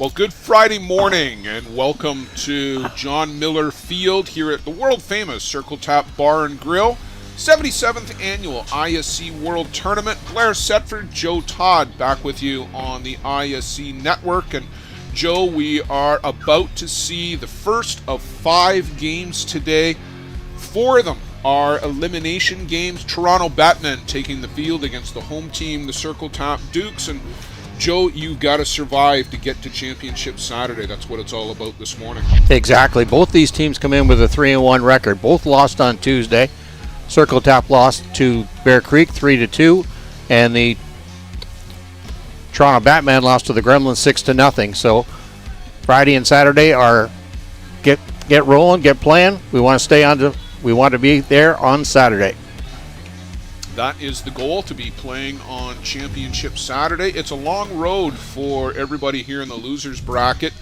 Well, good Friday morning and welcome to John Miller Field here at the world-famous Circle Tap Bar and Grill. 77th Annual ISC World Tournament. Blair Setford, Joe Todd back with you on the ISC Network. And Joe, we are about to see the first of 5 games today. 4 of them are elimination games. Toronto BATMEN taking the field against the home team, the Circle Tap Dukes. And Joe, you got to survive to get to Championship Saturday. That's what it's all about this morning. Exactly. Both these teams come in with a 3-1 record. Both lost on Tuesday. Circle Tap lost to Bear Creek 3-2, and the Toronto BATMEN lost to the Gremlins 6-0. So Friday and Saturday are get rolling, get playing. We want to be there on Saturday. That is the goal, to be playing on Championship Saturday. It's a long road for everybody here in the losers bracket.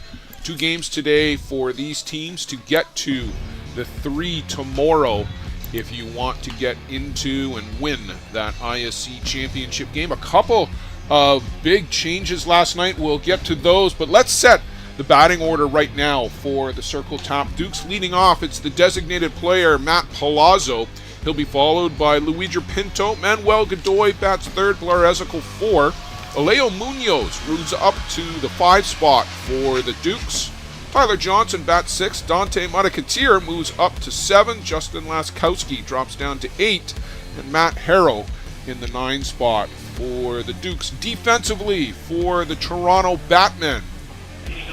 2 games today for these teams to get to the 3 tomorrow if you want to get into and win that ISC Championship game. A couple of big changes last night. We'll get to those, but let's set the batting order right now for the Circle Tap Dukes. Leading off, it's the designated player, Matt Palazzo. He'll be followed by Luigi Pinto. Manuel Godoy bats 3rd, Blair Ezekiel 4. Aleo Munoz moves up to the 5 spot for the Dukes. Tyler Johnson bats 6. Dante Mudakatir moves up to 7. Justin Laskowski drops down to 8. And Matt Harrow in the 9 spot for the Dukes. Defensively for the Toronto BATMEN,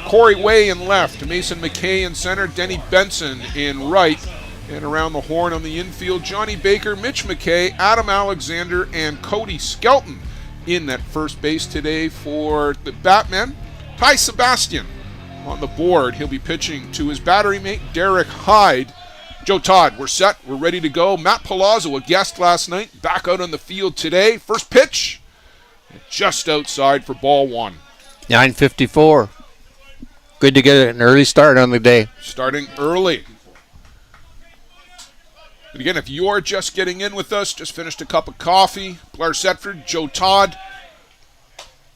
Corey Way in left, Mason McKay in center, Denny Benson in right. And around the horn on the infield, Johnny Baker, Mitch McKay, Adam Alexander, and Cody Skelton in at first base today for the BATMEN. Ty Sebastian on the board. He'll be pitching to his battery mate, Derek Hyde. Joe Todd, we're set. We're ready to go. Matt Palazzo, a guest last night, back out on the field today. First pitch, just outside for ball 1. 9:54. Good to get an early start on the day. Starting early. But again, if you're just getting in with us, just finished a cup of coffee, Blair Setford, Joe Todd,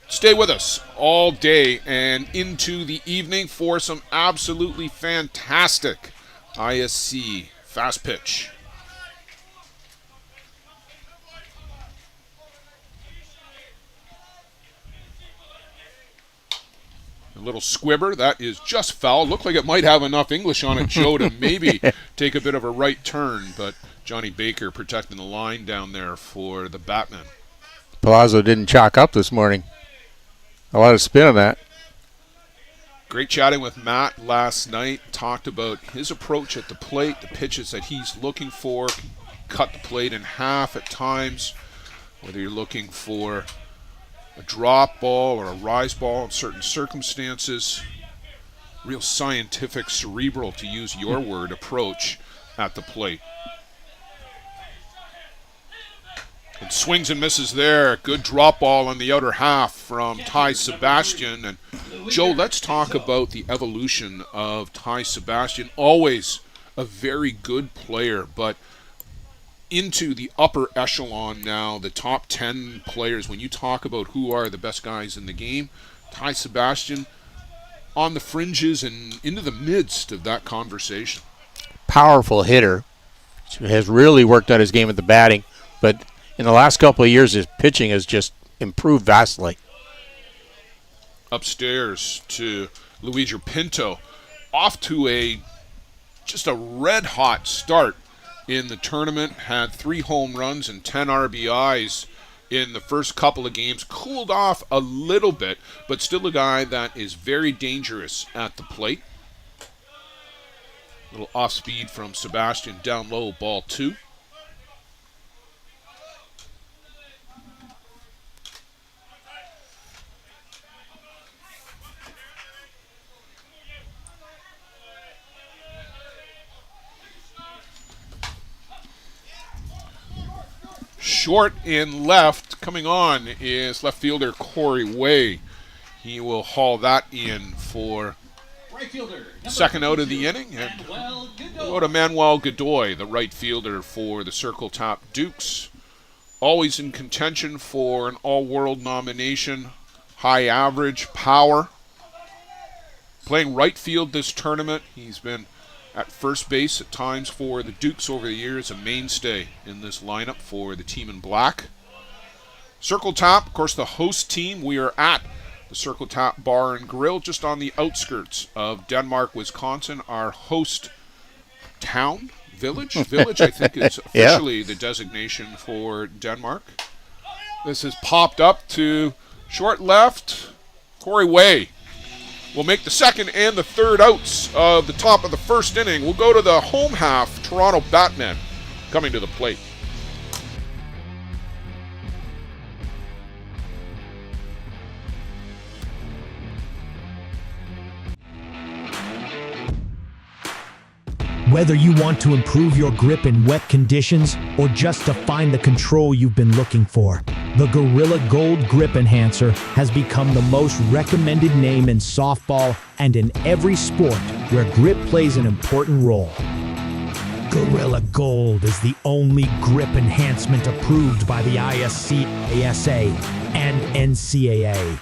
stay with us all day and into the evening for some absolutely fantastic ISC fast pitch. A little squibber, that is just foul. Looked like it might have enough English on it, Joe, to maybe take a bit of a right turn, but Johnny Baker protecting the line down there for the BATMEN. Palazzo didn't chalk up this morning. A lot of spin on that. Great chatting with Matt last night. Talked about his approach at the plate, the pitches that he's looking for. Cut the plate in half at times, whether you're looking for a drop ball or a rise ball in certain circumstances. Real scientific, cerebral, to use your word, approach at the plate. And swings and misses there. Good drop ball on the outer half from Ty Sebastian. And Joe, let's talk about the evolution of Ty Sebastian. Always a very good player, but into the upper echelon now, the top 10 players. When you talk about who are the best guys in the game, Ty Sebastian on the fringes and into the midst of that conversation. Powerful hitter. Has really worked on his game at the batting, but in the last couple of years, his pitching has just improved vastly. Upstairs to Luigi Pinto, off to just a red-hot start in the tournament. Had 3 home runs and 10 RBIs in the first couple of games. Cooled off a little bit, but still a guy that is very dangerous at the plate. Little off speed from Sebastian, down low, ball 2. Short in left, coming on is left fielder Corey Way. He will haul that in for second out of the inning. And we'll go to Manuel Godoy, the right fielder for the Circle Tap Dukes. Always in contention for an all-world nomination. High average, power. playing right field this tournament. He's been at first base at times for the Dukes over the years, a mainstay in this lineup for the team in black. Circle Tap, of course, the host team. We are at the Circle Tap Bar and Grill just on the outskirts of Denmark, Wisconsin, our host town, village, I think is officially the designation for Denmark. This has popped up to short left. Corey Way will make the second and the third outs of the top of the first inning. We'll go to the home half, Toronto BATMEN coming to the plate. Whether you want to improve your grip in wet conditions or just to find the control you've been looking for, the Gorilla Gold Grip Enhancer has become the most recommended name in softball and in every sport where grip plays an important role. Gorilla Gold is the only grip enhancement approved by the ISC, ASA, and NCAA.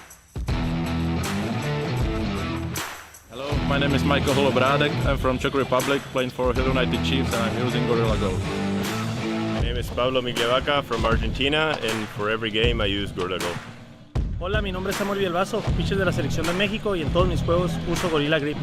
My name is Michael Holobradek. I'm from Czech Republic, playing for Hill United Chiefs, and I'm using Gorilla Gold. My name is Pablo Miglevaca from Argentina, and for every game I use Gorilla Gold. Hola, mi nombre es Samuel Villalbazo, pitcher de la Selección de México, y en todos mis juegos uso Gorilla Grip.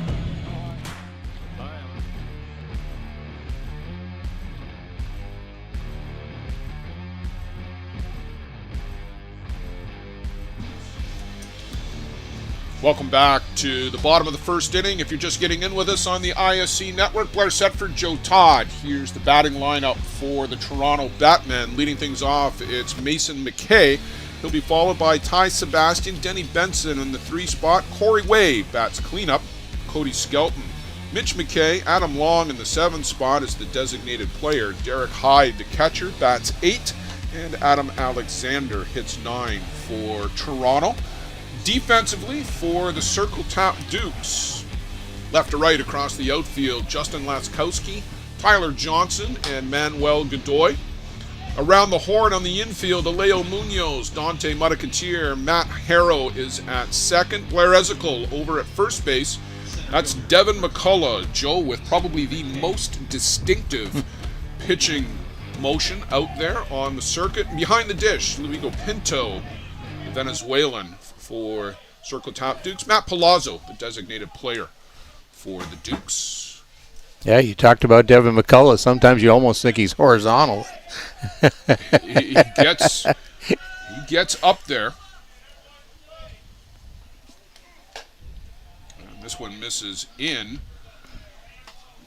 Welcome back to the bottom of the first inning. If you're just getting in with us on the ISC network, Blair Setford, Joe Todd. Here's the batting lineup for the Toronto BATMEN. Leading things off, it's Mason McKay. He'll be followed by Ty Sebastian, Denny Benson in the 3 spot. Corey Way bats cleanup. Cody Skelton, Mitch McKay, Adam Long in the 7 spot is the designated player. Derek Hyde, the catcher, bats 8. And Adam Alexander hits 9 for Toronto. Defensively for the Circle Tap Dukes, left to right across the outfield, Justin Laskowski, Tyler Johnson, and Manuel Godoy. Around the horn on the infield, Aleo Munoz, Dante Mudakatier, Matt Harrow is at second, Blair Ezekiel over at first base. That's Devin McCullough, Joe, with probably the most distinctive pitching motion out there on the circuit. Behind the dish, Luigo Pinto, the Venezuelan, for Circle Tap Dukes. Matt Palazzo, the designated player for the Dukes. Yeah, you talked about Devin McCullough. Sometimes you almost think he's horizontal. he gets up there. And this one misses in.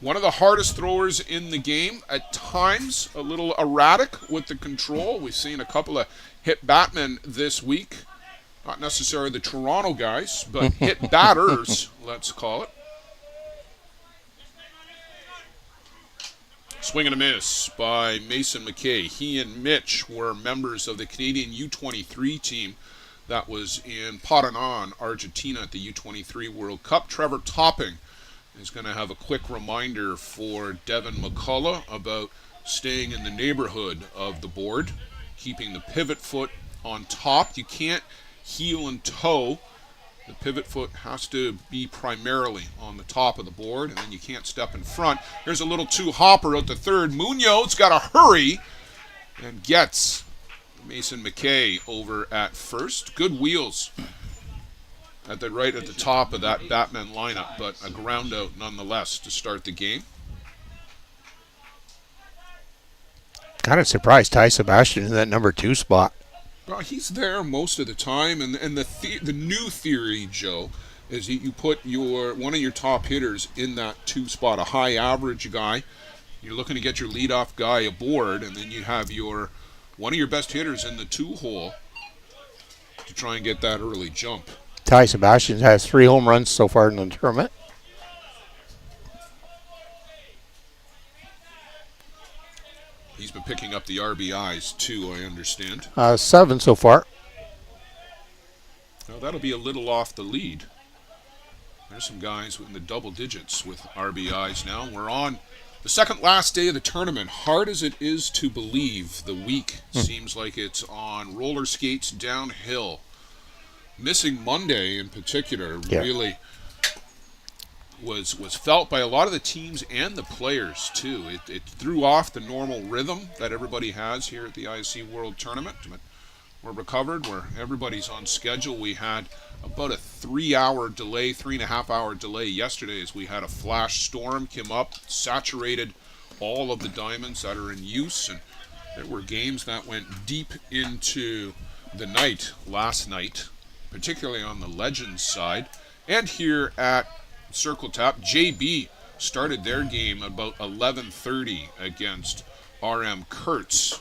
One of the hardest throwers in the game. At times, a little erratic with the control. We've seen a couple of hit batmen this week. Not necessarily the Toronto guys, but hit batters, let's call it. Swing and a miss by Mason McKay. He and Mitch were members of the Canadian U23 team that was in Paraná, Argentina at the U23 World Cup. Trevor Topping is going to have a quick reminder for Devin McCullough about staying in the neighborhood of the board, keeping the pivot foot on top. You can't heel and toe. The pivot foot has to be primarily on the top of the board, and then you can't step in front. Here's a little two-hopper out the third. Munoz got to hurry and gets Mason McKay over at first. Good wheels at the top of that BATMEN lineup, but a ground out nonetheless to start the game. Kind of surprised Ty Sebastian in that number 2 spot. Well, he's there most of the time, and the new theory, Joe, is you put one of your top hitters in that 2 spot, a high average guy. You're looking to get your leadoff guy aboard, and then you have one of your best hitters in the 2 hole to try and get that early jump. Ty Sebastian has 3 home runs so far in the tournament. He's been picking up the RBIs too, I understand. 7 so far. Now that'll be a little off the lead. There's some guys in the double digits with RBIs now. We're on the second last day of the tournament. Hard as it is to believe, the week seems like it's on roller skates downhill. Missing Monday in particular really was felt by a lot of the teams and the players too. It threw off the normal rhythm that everybody has here at the ISC World Tournament. But we're recovered. Everybody's on schedule. We had about a 3.5-hour delay yesterday as we had a flash storm come up, saturated all of the diamonds that are in use, and there were games that went deep into the night last night, particularly on the Legends side. And here at Circle Tap, JB started their game about 11:30 against RM Kurtz.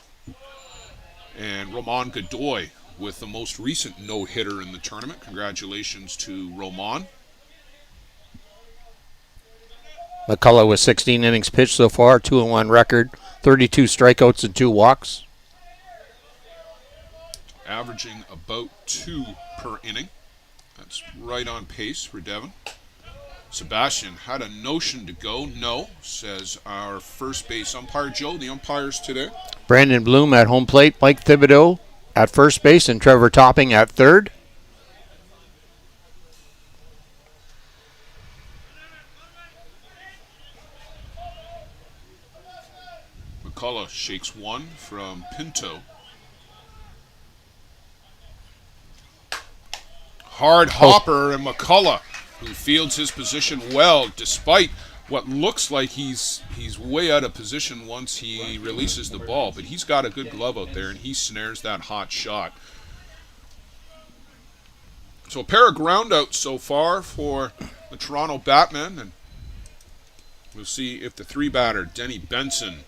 And Roman Godoy with the most recent no-hitter in the tournament. Congratulations to Roman. McCullough with 16 innings pitched so far, 2-1 record, 32 strikeouts and 2 walks. Averaging about 2 per inning. That's right on pace for Devon. Sebastian had a notion to go. No, says our first base umpire. Joe, the umpires today. Brandon Bloom at home plate, Mike Thibodeau at first base, and Trevor Topping at third. McCullough shakes one from Pinto. Hard hopper, and McCullough, who fields his position well, despite what looks like he's way out of position once he releases the ball. But he's got a good glove out there, and he snares that hot shot. So a pair of groundouts so far for the Toronto Batmen, and we'll see if the 3-batter, Denny Benson,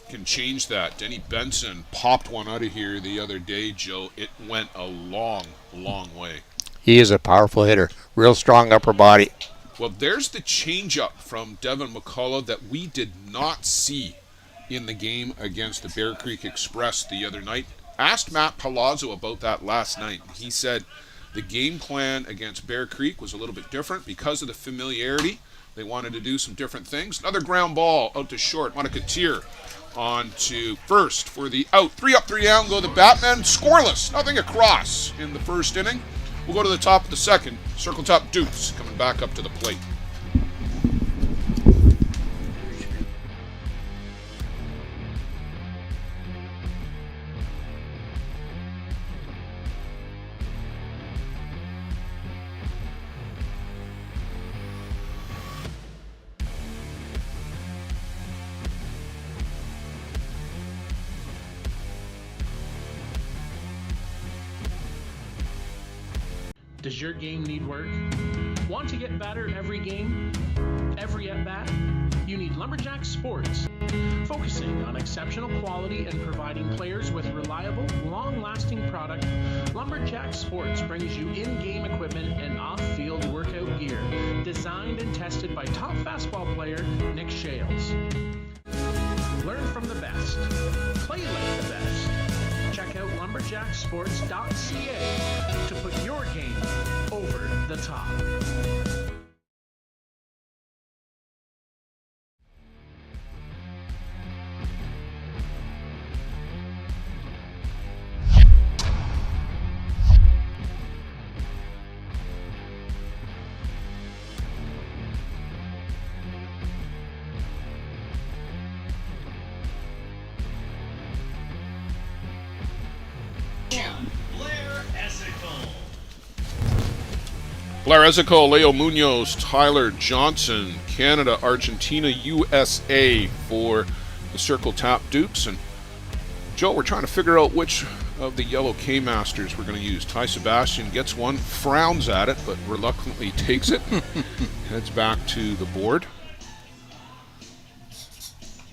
can change that. Denny Benson popped one out of here the other day, Joe. It went a long, long way. He is a powerful hitter. Real strong upper body. Well, there's the changeup from Devon McCullough that we did not see in the game against the Bear Creek Express the other night. Asked Matt Palazzo about that last night. He said the game plan against Bear Creek was a little bit different because of the familiarity. They wanted to do some different things. Another ground ball out to short. Monica Tier on to first for the out. 3 up, 3 down go the Batmen. Scoreless, nothing across in the first inning. We'll go to the top of the second. Circle Top Dukes coming back up to the plate. Does your game need work? Want to get better every game? Every at-bat? You need Lumberjack Sports. Focusing on exceptional quality and providing players with reliable, long-lasting product, Lumberjack Sports brings you in-game equipment and off-field workout gear, designed and tested by top fastball player Nick Shales. Learn from the best. Play like the best. Check out lumberjacksports.ca to put your game over the top. Blair Ezekiel, Leo Munoz, Tyler Johnson, Canada, Argentina, USA for the Circle Tap Dukes. And Joe, we're trying to figure out which of the yellow K-Masters we're going to use. Ty Sebastian gets one, frowns at it, but reluctantly takes it. Heads back to the board.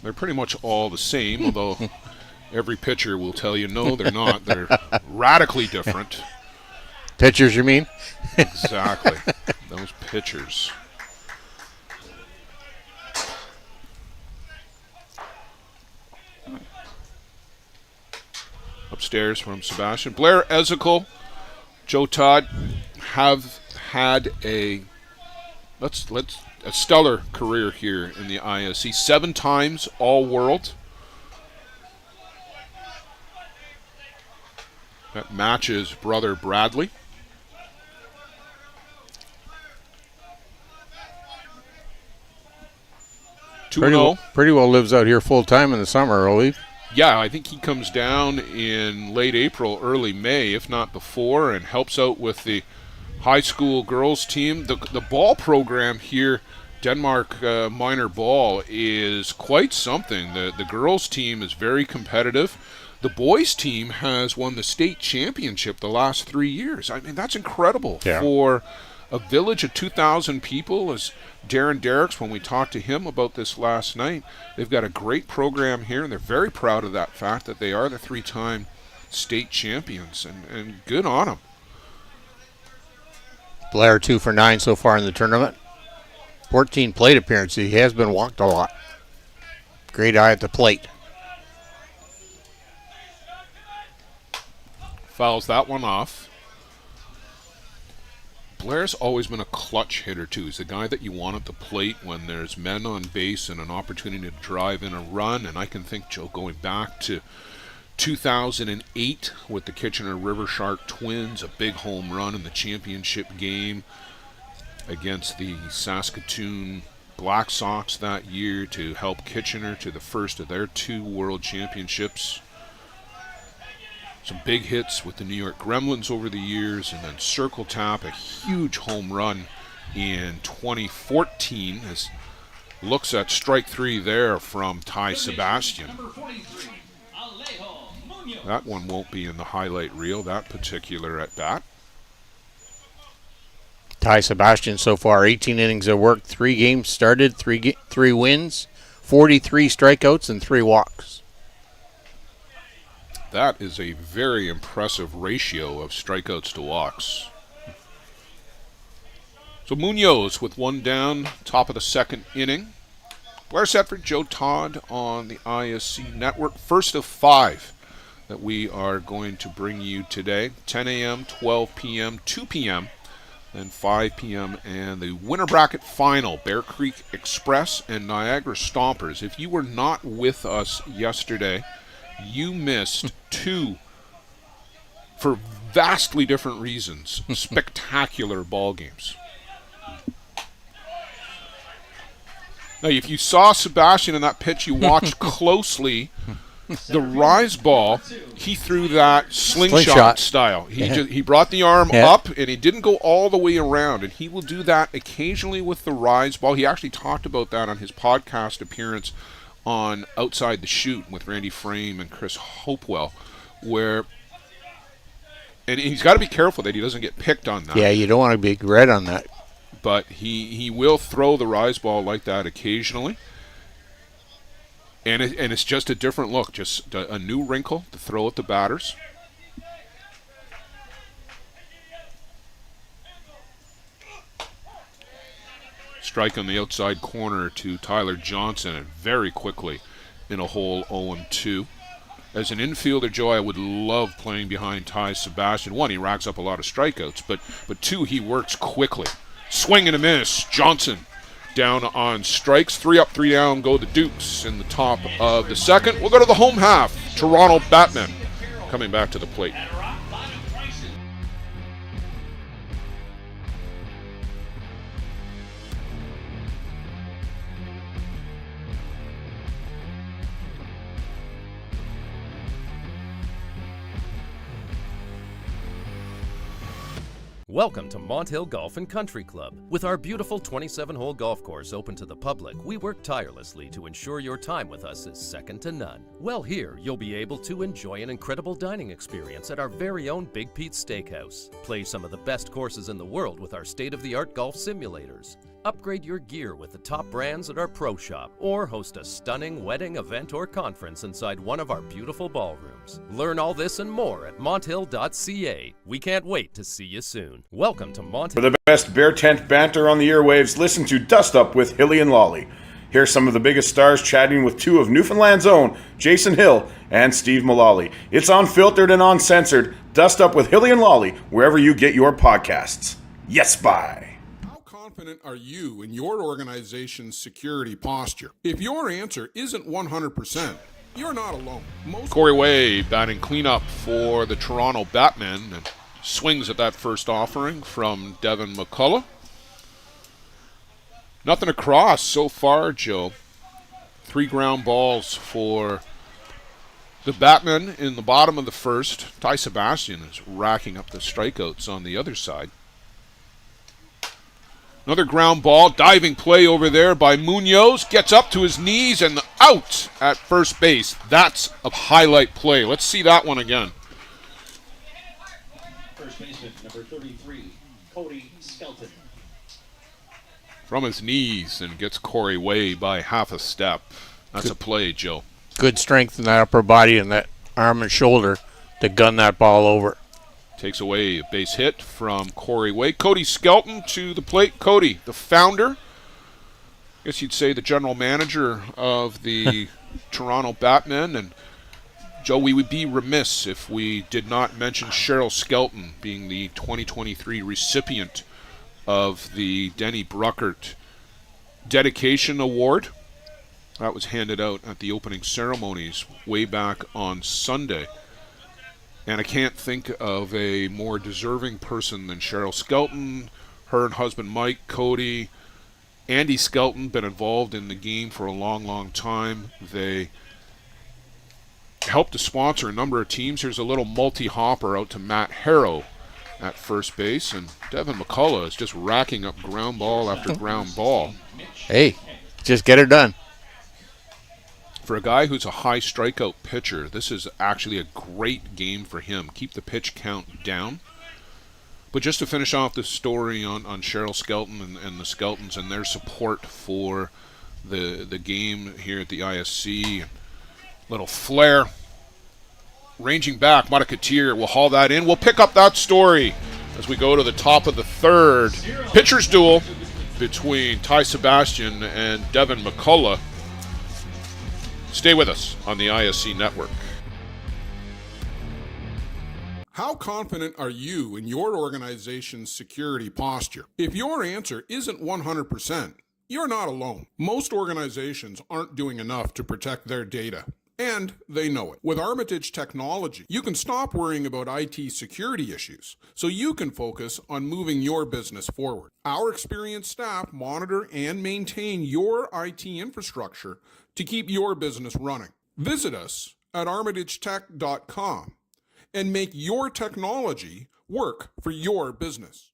They're pretty much all the same, although every pitcher will tell you, no, they're not. They're radically different. Pitchers, you mean? Exactly. Those pitchers. Upstairs from Sebastian. Blair Ezekiel, Joe Todd have had a stellar career here in the ISC. 7 times All-World. That matches brother Bradley. 2-0. Pretty well lives out here full time in the summer, Oli. Yeah, I think he comes down in late April, early May, if not before, and helps out with the high school girls team. The ball program here, Denmark minor ball, is quite something. The girls team is very competitive. The boys team has won the state championship the last 3 years. I mean, that's incredible for a village of 2,000 people. As Darren Derricks, when we talked to him about this last night, they've got a great program here, and they're very proud of that fact that they are the 3-time state champions, and good on them. Blair 2 for 9 so far in the tournament. 14 plate appearances. He has been walked a lot. Great eye at the plate. Fouls that one off. Blair's always been a clutch hitter, too. He's the guy that you want at the plate when there's men on base and an opportunity to drive in a run. And I can think, Joe, going back to 2008 with the Kitchener River Shark Twins, a big home run in the championship game against the Saskatoon Black Sox that year to help Kitchener to the first of their 2 world championships. Some big hits with the New York Gremlins over the years, and then Circle Tap, a huge home run in 2014, as looks at strike 3 there from Ty Sebastian. That one won't be in the highlight reel, that particular at bat. Ty Sebastian so far, 18 innings of work, 3 games started, 3 wins, 43 strikeouts, and 3 walks. That is a very impressive ratio of strikeouts to walks. So Munoz with 1 down, top of the 2nd inning. Blair Setford, Joe Todd on the ISC network. First of 5 that we are going to bring you today. 10 a.m., 12 p.m., 2 p.m., then 5 p.m., and the winter bracket final, Bear Creek Express and Niagara Stompers. If you were not with us yesterday, you missed 2, for vastly different reasons, spectacular ball games. Now, if you saw Sebastian in that pitch, you watched closely. The rise ball, he threw that slingshot style. He brought the arm up, and he didn't go all the way around. And he will do that occasionally with the rise ball. He actually talked about that on his podcast appearance on Outside the Chute with Randy Frame and Chris Hopewell, and he's got to be careful that he doesn't get picked on that. Yeah, you don't want to be red on that. But he will throw the rise ball like that occasionally. And it's just a different look, just a new wrinkle to throw at the batters. Strike on the outside corner to Tyler Johnson, and very quickly in a hole 0-2. As an infielder, Joe, I would love playing behind Ty Sebastian. 1, he racks up a lot of strikeouts, but 2, he works quickly. Swing and a miss. Johnson down on strikes. 3 up, 3 down go the Dukes in the top of the 2nd. We'll go to the home half. Toronto BATMEN coming back to the plate. Welcome to Mont Hill Golf and Country Club. With our beautiful 27-hole golf course open to the public, we work tirelessly to ensure your time with us is second to none. Well, here you'll be able to enjoy an incredible dining experience at our very own Big Pete's Steakhouse. Play some of the best courses in the world with our state-of-the-art golf simulators. Upgrade your gear with the top brands at our pro shop, or host a stunning wedding, event, or conference inside one of our beautiful ballrooms. Learn all this and more at monthill.ca. We can't wait to see you soon. Welcome to Mont Hill. For the best bear tent banter on the airwaves, listen to Dust Up with Hilly and Lolly. Here's some of the biggest stars chatting with 2 of Newfoundland's own, Jason Hill and Steve Mullally. It's unfiltered and uncensored. Dust Up with Hilly and Lolly, wherever you get your podcasts. Yes, bye. Confident are you in your organization's security posture? If your answer isn't 100%, you're not alone. Corey Way batting cleanup for the Toronto BATMEN, and swings at that first offering from Devin McCullough. Nothing across so far, Joe. 3 ground balls for the Batmen in the bottom of the first. Ty Sebastian is racking up the strikeouts on the other side. Another ground ball, diving play over there by Munoz. Gets up to his knees and out at first base. That's a highlight play. Let's see that one again. First baseman, number 33, Cody Skelton. From his knees and gets Corey Way by half a step. That's a play, Joe. Good strength in that upper body and that arm and shoulder to gun that ball over. Takes away a base hit from Corey Way. Cody Skelton to the plate. Cody, the founder, I guess you'd say the general manager of the Toronto Batmen. And Joe, we would be remiss if we did not mention Cheryl Skelton being the 2023 recipient of the Denny Bruckert Dedication Award. That was handed out at the opening ceremonies way back on Sunday. And I can't think of a more deserving person than Cheryl Skelton. Her and husband Mike, Cody, Andy Skelton, been involved in the game for a long, long time. They helped to sponsor a number of teams. Here's a little multi-hopper out to Matt Harrow at first base. And Devin McCullough is just racking up ground ball after ground ball. Hey, just get it done. For a guy who's a high strikeout pitcher, this is actually a great game for him. Keep the pitch count down. But just to finish off the story on Cheryl Skelton and the Skeltons and their support for the game here at the ISC. Little flare. Ranging back, Mudakatir will haul that in. We'll pick up that story as we go to the top of the third. Pitcher's duel between Ty Sebastian and Devin McCullough. Stay with us on the ISC Network. How confident are you in your organization's security posture? If your answer isn't 100%, you're not alone. Most organizations aren't doing enough to protect their data, and they know it. With Armitage technology, you can stop worrying about IT security issues so you can focus on moving your business forward. Our experienced staff monitor and maintain your IT infrastructure to keep your business running. Visit us at armitagetech.com and make your technology work for your business.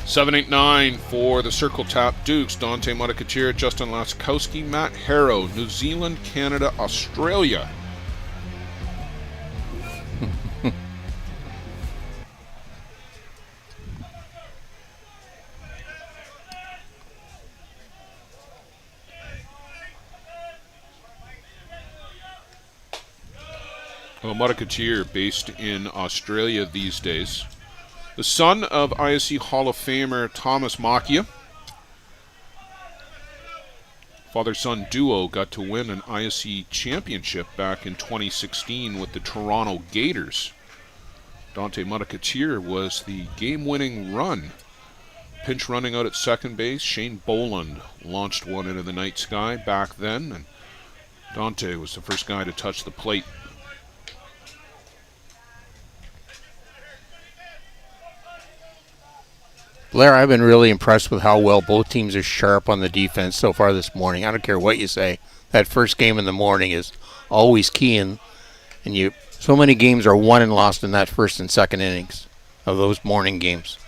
$789 for the Circle Tap Dukes. Dante Mudakatir, Justin Laskowski, Matt Harrow, New Zealand, Canada, Australia. Well, Mudakatir, based in Australia these days. The son of ISC Hall of Famer Thomas Macchia. Father-son duo got to win an ISC championship back in 2016 with the Toronto Gators. Dante Mudakatir was the game-winning run. Pinch running out at second base. Shane Boland launched one into the night sky back then, and Dante was the first guy to touch the plate. Blair, I've been really impressed with how well both teams are sharp on the defense so far this morning. I don't care what you say. That first game in the morning is always key, and so many games are won and lost in that first and second innings of those morning games.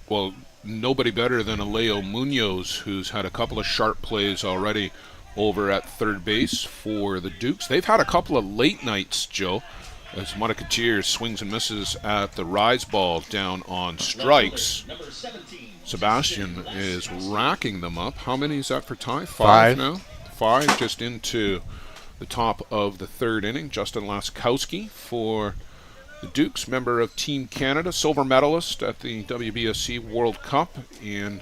Well, nobody better than Aleo Munoz, who's had a couple of sharp plays already over at third base for the Dukes. They've had a couple of late nights, Joe, as Mudakatir swings and misses at the rise ball down on strikes. Sebastian is racking them up. How many is that for Ty? Five now? 5 just into the the top of the third inning. Justin Laskowski for the Dukes, member of Team Canada, silver medalist at the WBSC World Cup in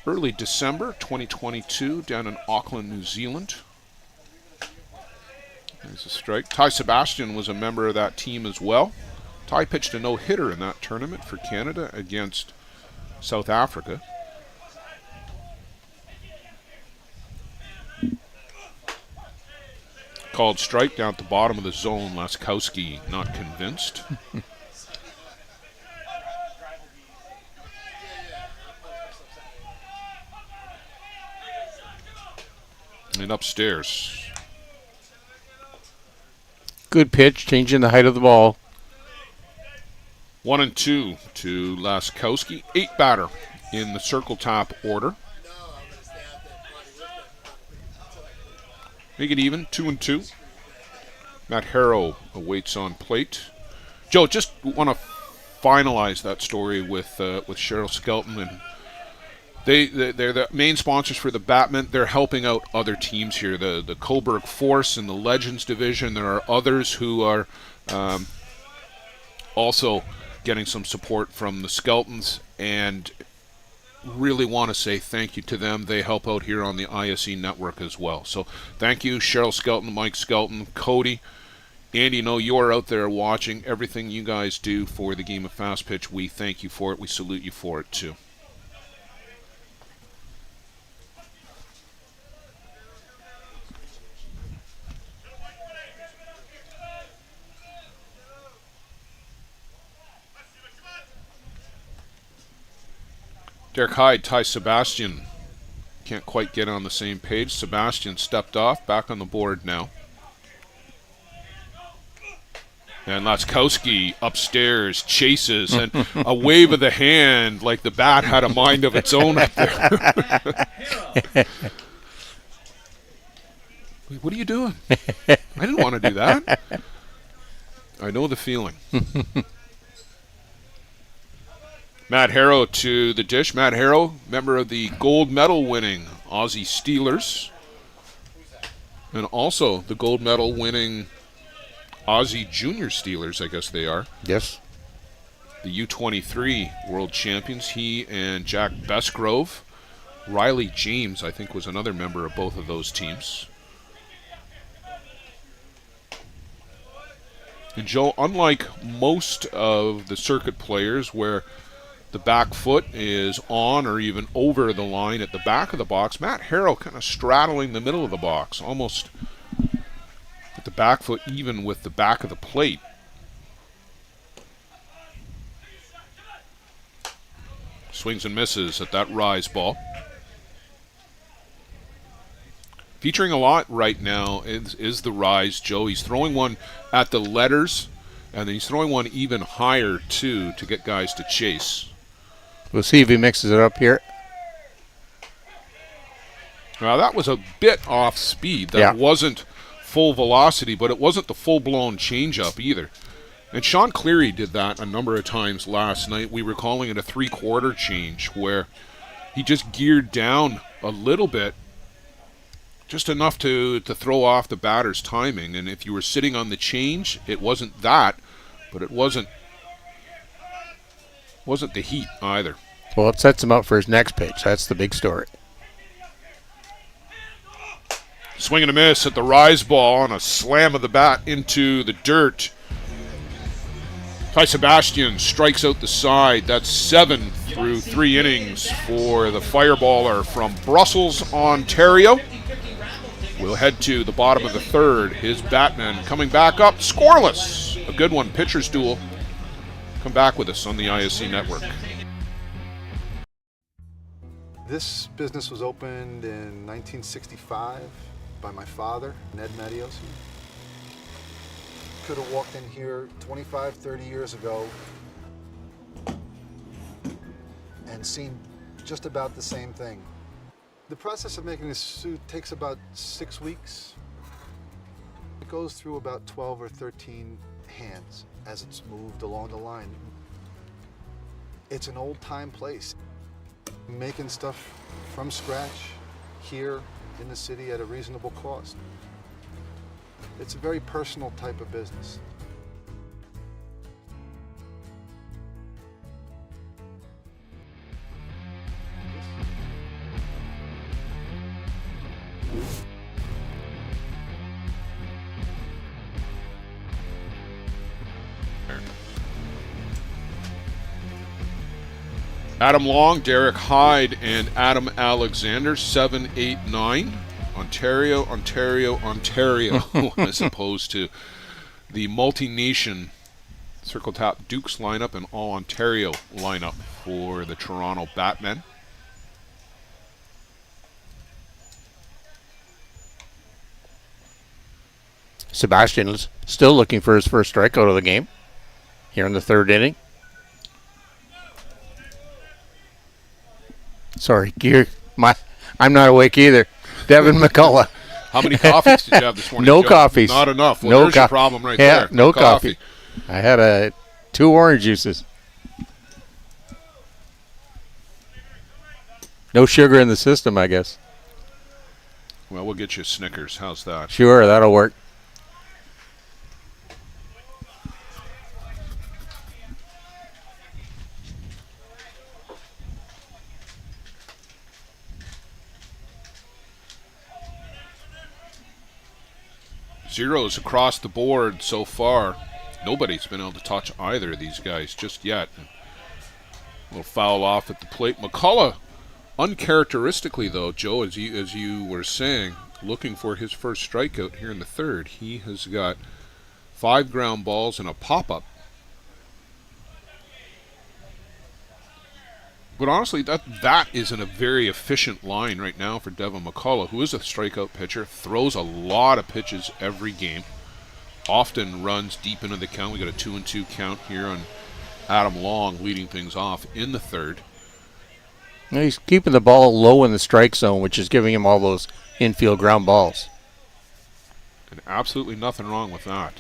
early December 2022 down in Auckland, New Zealand. There's a strike. Ty Sebastian was a member of that team as well. Ty pitched a no-hitter in that tournament for Canada against South Africa. Called strike down at the bottom of the zone. Laskowski not convinced. And upstairs. Good pitch, changing the height of the ball. 1-2 to Laskowski. 8 batter in the circle top order. Make it even, 2-2. Matt Harrow awaits on plate. Joe, just want to finalize that story with Cheryl Skelton, and they're the main sponsors for the BATMEN. They're helping out other teams here, the Coburg Force and the Legends division. There are others who are also getting some support from the Skeltons, and really want to say thank you to them. They help out here on the ISC network as well. So thank you, Cheryl Skelton, Mike Skelton, Cody. Andy, know you're out there watching. Everything you guys do for the game of Fast Pitch, we thank you for it. We salute you for it too. Derek Hyde, Ty Sebastian. Can't quite get on the same page. Sebastian stepped off, back on the board now. And Laskowski upstairs chases, and a wave of the hand like the bat had a mind of its own up there. What are you doing? I didn't want to do that. I know the feeling. Matt Harrow to the dish. Matt Harrow, member of the gold medal winning Aussie Steelers. And also the gold medal winning Aussie Junior Steelers, I guess they are. Yes. The U23 world champions. He and Jack Besgrove. Riley James, I think, was another member of both of those teams. And Joe, unlike most of the circuit players where the back foot is on or even over the line at the back of the box, Matt Harrow kind of straddling the middle of the box, almost at the back foot even with the back of the plate. Swings and misses at that rise ball. Featuring a lot right now is the rise, Joe. He's throwing one at the letters, and then he's throwing one even higher, too, to get guys to chase. We'll see if he mixes it up here. Now, that was a bit off speed. That wasn't full velocity, but it wasn't the full-blown changeup either. And Sean Cleary did that a number of times last night. We were calling it a three-quarter change, where he just geared down a little bit, just enough to throw off the batter's timing. And if you were sitting on the change, it wasn't that, but it wasn't the heat either. Well, it sets him up for his next pitch. That's the big story. Swing and a miss at the rise ball and a slam of the bat into the dirt. Ty Sebastian strikes out the side. That's 7 through 3 innings for the fireballer from Brussels, Ontario. We'll head to the bottom of the third. His Batman coming back up, scoreless. A good one, pitcher's duel. Come back with us on the ISC network. This business was opened in 1965 by my father, Ned Matiosi. Could have walked in here 25, 30 years ago and seen just about the same thing. The process of making this suit takes about 6 weeks. It goes through about 12 or 13 hands as it's moved along the line. It's an old-time place. Making stuff from scratch here in the city at a reasonable cost. It's a very personal type of business. Adam Long, Derek Hyde, and Adam Alexander, 7, 8, 9. Ontario, Ontario, Ontario, as opposed to the multi-nation Circle Tap Dukes lineup and all Ontario lineup for the Toronto BATMEN. Sebastian is still looking for his first strikeout of the game here in the third inning. Sorry, I'm not awake either. Devin McCullough. How many coffees did you have this morning? No Joe? coffees. Not enough. Well, there's your problem right there. No coffee. I had 2 orange juices. No sugar in the system, I guess. Well, we'll get you Snickers. How's that? Sure, that'll work. Zeros across the board so far. Nobody's been able to touch either of these guys just yet. A little foul off at the plate. McCullough, uncharacteristically though, Joe, as you were saying, looking for his first strikeout here in the third. He has got 5 ground balls and a pop-up. But honestly, that isn't a very efficient line right now for Devin McCullough, who is a strikeout pitcher, throws a lot of pitches every game, often runs deep into the count. We got a 2-2 count here on Adam Long leading things off in the third. He's keeping the ball low in the strike zone, which is giving him all those infield ground balls. And absolutely nothing wrong with that.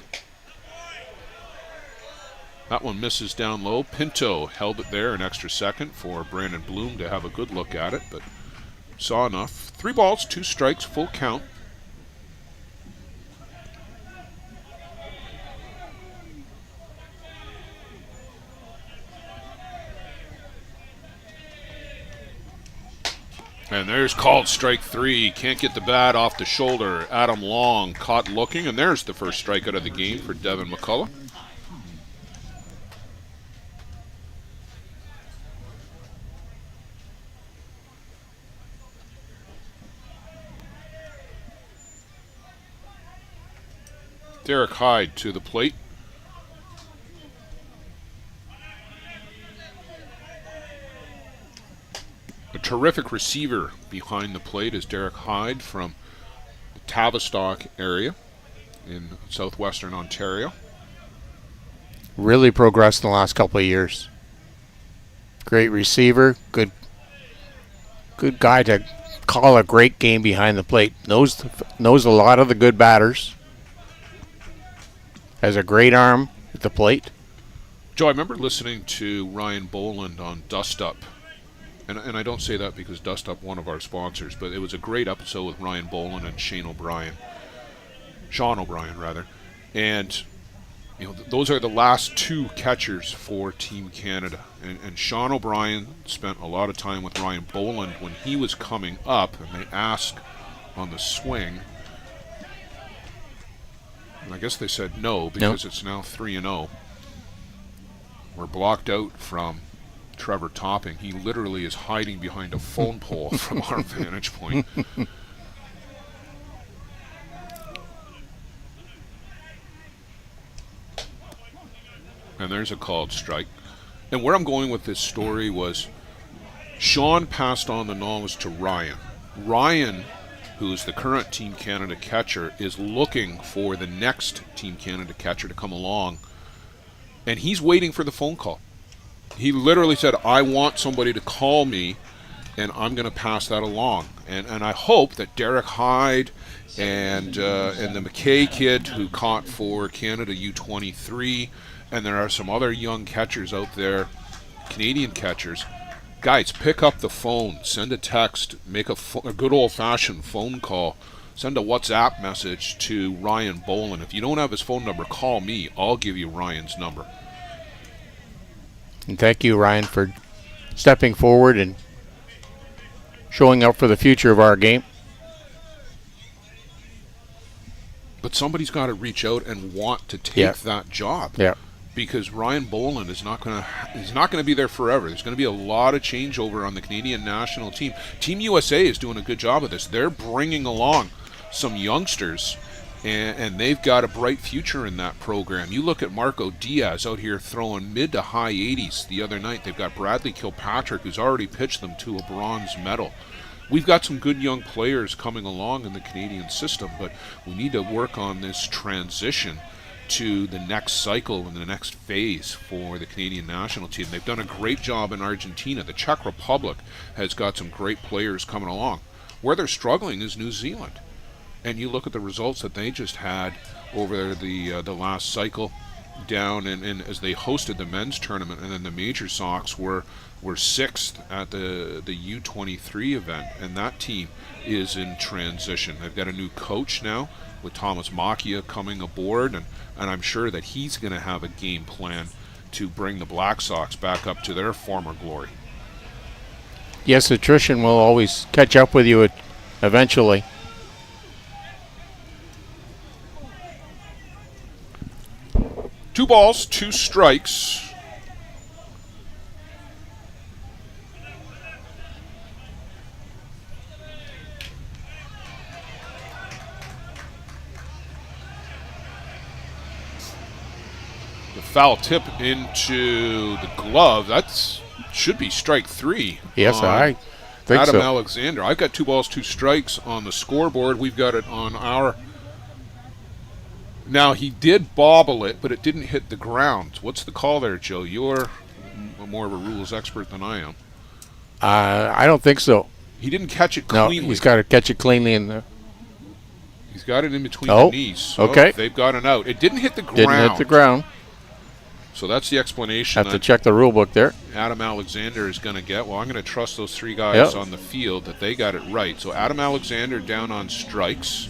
That one misses down low. Pinto held it there an extra second for Brandon Bloom to have a good look at it, but saw enough. 3 balls, 2 strikes, full count. And there's called strike 3. Can't get the bat off the shoulder. Adam Long caught looking, and there's the first strikeout of the game for Devin McCullough. Derek Hyde to the plate. A terrific receiver behind the plate is Derek Hyde from the Tavistock area in southwestern Ontario. Really progressed in the last couple of years. Great receiver, good guy to call a great game behind the plate. Knows a lot of the good batters. Has a great arm at the plate. Joe, I remember listening to Ryan Boland on Dust Up. And I don't say that because Dust Up, one of our sponsors, but it was a great episode with Ryan Boland and Sean O'Brien, rather. And you know, those are the last 2 catchers for Team Canada. And Sean O'Brien spent a lot of time with Ryan Boland when he was coming up, and they asked on the swing. And I guess they said no because it's now 3-0. We're blocked out from Trevor Topping. He literally is hiding behind a phone pole from our vantage point. And there's a called strike. And where I'm going with this story was Sean passed on the knowledge to Ryan. Ryan, who's the current Team Canada catcher, is looking for the next Team Canada catcher to come along. And he's waiting for the phone call. He literally said, I want somebody to call me, and I'm going to pass that along. And I hope that Derek Hyde and the McKay kid who caught for Canada U23, and there are some other young catchers out there, Canadian catchers, guys, pick up the phone, send a text, make a good old-fashioned phone call send a WhatsApp message to Ryan Boland. If you don't have his phone number, call me. I'll give you Ryan's number. And thank you, Ryan, for stepping forward and showing up for the future of our game. But somebody's got to reach out and want to take that job. Yeah. Because Ryan Boland is not going to be there forever. There's going to be a lot of changeover on the Canadian national team. Team USA is doing a good job of this. They're bringing along some youngsters, and they've got a bright future in that program. You look at Marco Diaz out here throwing mid to high 80s the other night. They've got Bradley Kilpatrick, who's already pitched them to a bronze medal. We've got some good young players coming along in the Canadian system, but we need to work on this transition to the next cycle and the next phase for the Canadian national team. They've done a great job in Argentina. The Czech Republic has got some great players coming along. Where they're struggling is New Zealand. And you look at the results that they just had over the last cycle down and as they hosted the men's tournament, and then the Major Sox were 6th at the U23 event, and that team is in transition. They've got a new coach now with Thomas Macchia coming aboard, and I'm sure that he's going to have a game plan to bring the Black Sox back up to their former glory. Yes, attrition will always catch up with you eventually. Two balls, two strikes. The foul tip into the glove. That should be strike 3. Yes, I think Adam so. Alexander. I've got 2 balls, 2 strikes on the scoreboard. We've got it on our... Now, he did bobble it, but it didn't hit the ground. What's the call there, Joe? You're more of a rules expert than I am. I don't think so. He didn't catch it cleanly. No, he's got to catch it cleanly in the... He's got it in between the knees. So okay. They've got an out. It didn't hit the ground. Didn't hit the ground. So that's the explanation. Have to check the rule book there. Adam Alexander is going to get. Well, I'm going to trust those 3 guys on the field that they got it right. So Adam Alexander down on strikes.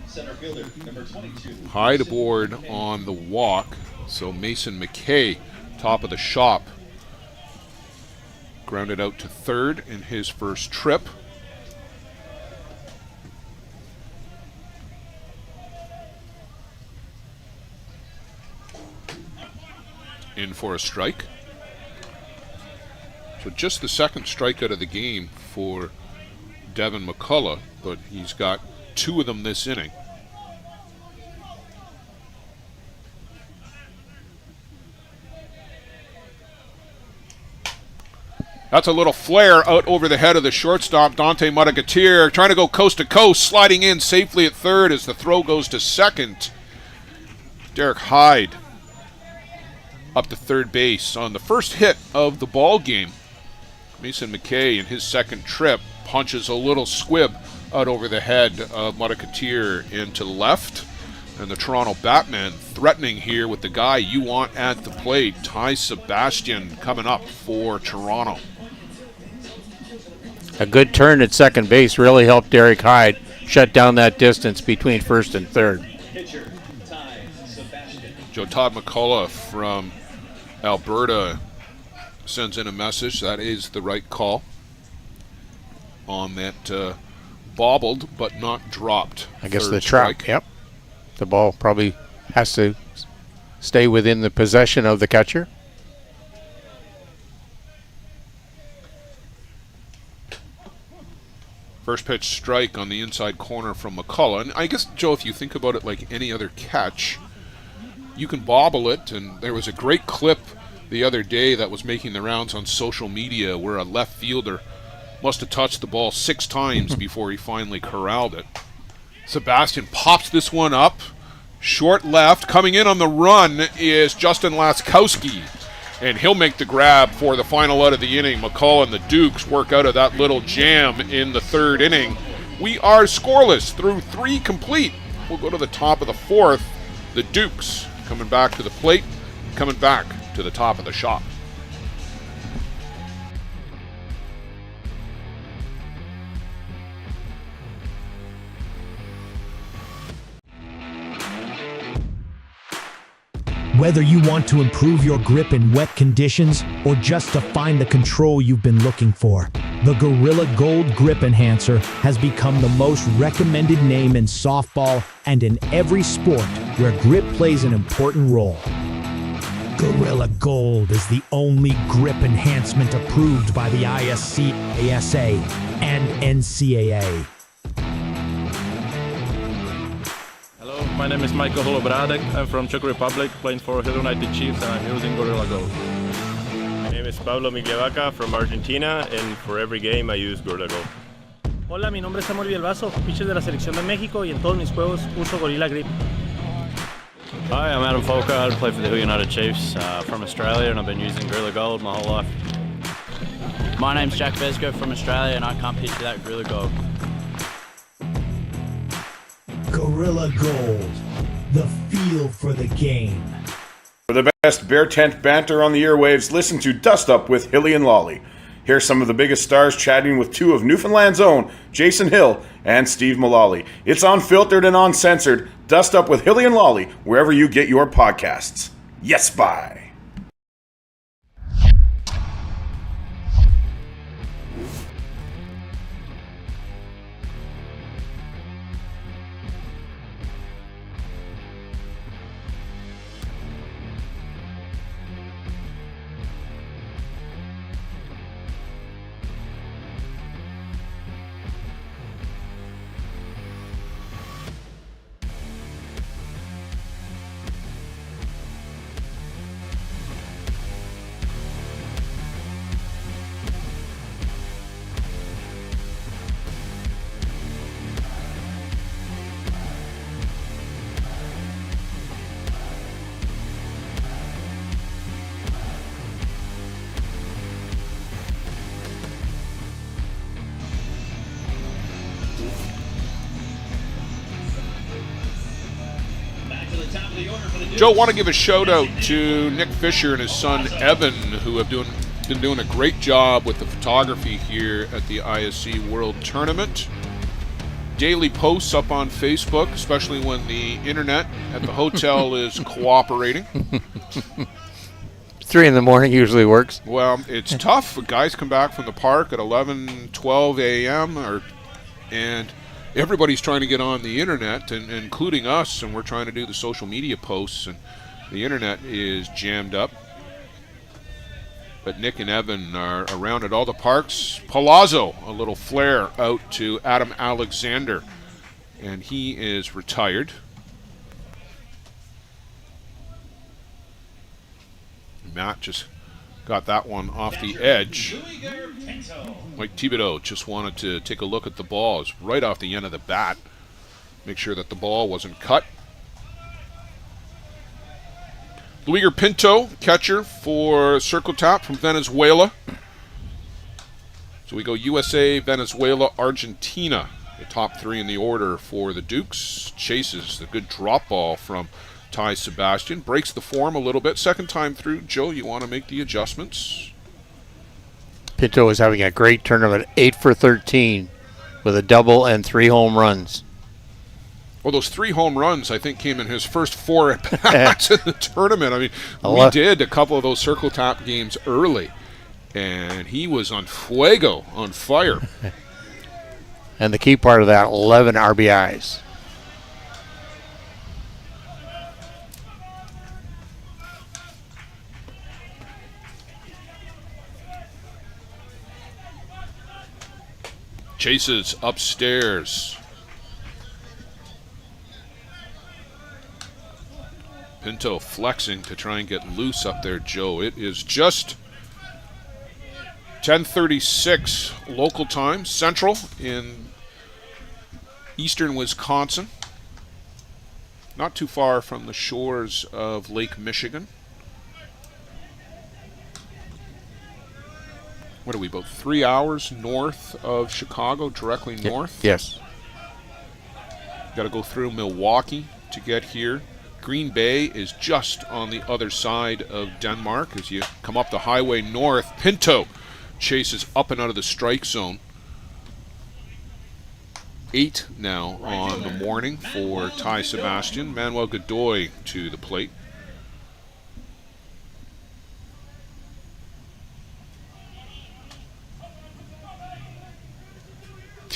Center fielder, number 22. Hyde aboard on the walk. So Mason McKay, top of the shop, grounded out to third in his first trip. In for a strike. So just the second strikeout of the game for Devin McCullough, but he's got 2 of them this inning. That's a little flare out over the head of the shortstop, Dante Mudagatir, trying to go coast to coast, sliding in safely at third as the throw goes to second. Derek Hyde up to third base on the first hit of the ball game. Mason McKay in his second trip punches a little squib out over the head of Mudagatir into left. And the Toronto BATMEN threatening here with the guy you want at the plate, Ty Sebastian, coming up for Toronto. A good turn at second base really helped Derek Hyde shut down that distance between first and third. Pitcher, Ty Sebastian. Joe Todd McCullough from Alberta sends in a message. That is the right call on that bobbled but not dropped. I guess third the trap, strike. yep. The ball probably has to stay within the possession of the catcher. First pitch strike on the inside corner from McCullough. And I guess, Joe, if you think about it like any other catch, you can bobble it. And there was a great clip the other day that was making the rounds on social media where a left fielder must have touched the ball 6 times before he finally corralled it. Sebastian pops this one up. Short left. Coming in on the run is Justin Laskowski. And he'll make the grab for the final out of the inning. McCullough and the Dukes work out of that little jam in the third inning. We are scoreless through 3 complete. We'll go to the top of the 4th. The Dukes coming back to the plate, coming back to the top of the shop. Whether you want to improve your grip in wet conditions or just to find the control you've been looking for, the Gorilla Gold Grip Enhancer has become the most recommended name in softball and in every sport where grip plays an important role. Gorilla Gold is the only grip enhancement approved by the ISC, ASA, and NCAA. Hello, my name is Michael Holobradek. I'm from Czech Republic, playing for Hill United Chiefs, and I'm using Gorilla Gold. My name is Pablo Miglevaca from Argentina, and for every game I use Gorilla Gold. Hola, mi nombre es Samuel Villalbazo, pitcher de la selección de México y en todos mis juegos uso Gorilla Grip. Hi, I'm Adam Folker. I play for the Hill United Chiefs from Australia, and I've been using Gorilla Gold my whole life. My name's Jack Vesco from Australia, and I can't pitch without Gorilla Gold. Gorilla Gold, the feel for the game. For the best Bear Tent banter on the airwaves, listen to Dust Up with Hilly and Lolly. Here's some of the biggest stars chatting with two of Newfoundland's own, Jason Hill and Steve Mullally. It's unfiltered and uncensored. Dust Up with Hilly and Lolly, wherever you get your podcasts. Yes, bye. Joe, want to give a shout out to Nick Fisher and his son Evan, who have been doing a great job with the photography here at the ISC World Tournament. Daily posts up on Facebook, especially when the internet at the hotel is cooperating. 3 in the morning usually works. Well, it's tough. Guys come back from the park at 11, 12 a.m. and everybody's trying to get on the internet, and including us, and we're trying to do the social media posts, and the internet is jammed up. But Nick and Evan are around at all the parks. Palazzo, a little flare out to Adam Alexander, and he is retired. Matt just got that one off the edge. Mike Thibodeau just wanted to take a look at the ball. It was right off the end of the bat. Make sure that the ball wasn't cut. Luiger Pinto, catcher for Circle Tap from Venezuela. So we go USA, Venezuela, Argentina. The top 3 in the order for the Dukes. Chases the good drop ball from Ty Sebastian. Breaks the form a little bit. Second time through. Joe, you want to make the adjustments? Pinto is having a great tournament, 8 for 13 with a double and 3 home runs. Well, those 3 home runs, I think, came in his first 4 at-bats in the tournament. I mean, we did a couple of those Circle Tap games early, and he was on fuego, on fire. And the key part of that, 11 RBIs. Chases upstairs. Pinto flexing to try and get loose up there, Joe. It is just 10:36 local time, Central in eastern Wisconsin. Not too far from the shores of Lake Michigan. What are we, about 3 hours north of Chicago, directly north? Yes. Got to go through Milwaukee to get here. Green Bay is just on the other side of Denmark. As you come up the highway north, Pinto chases up and out of the strike zone. 8 now on the morning for Ty Sebastian. Manuel Godoy to the plate.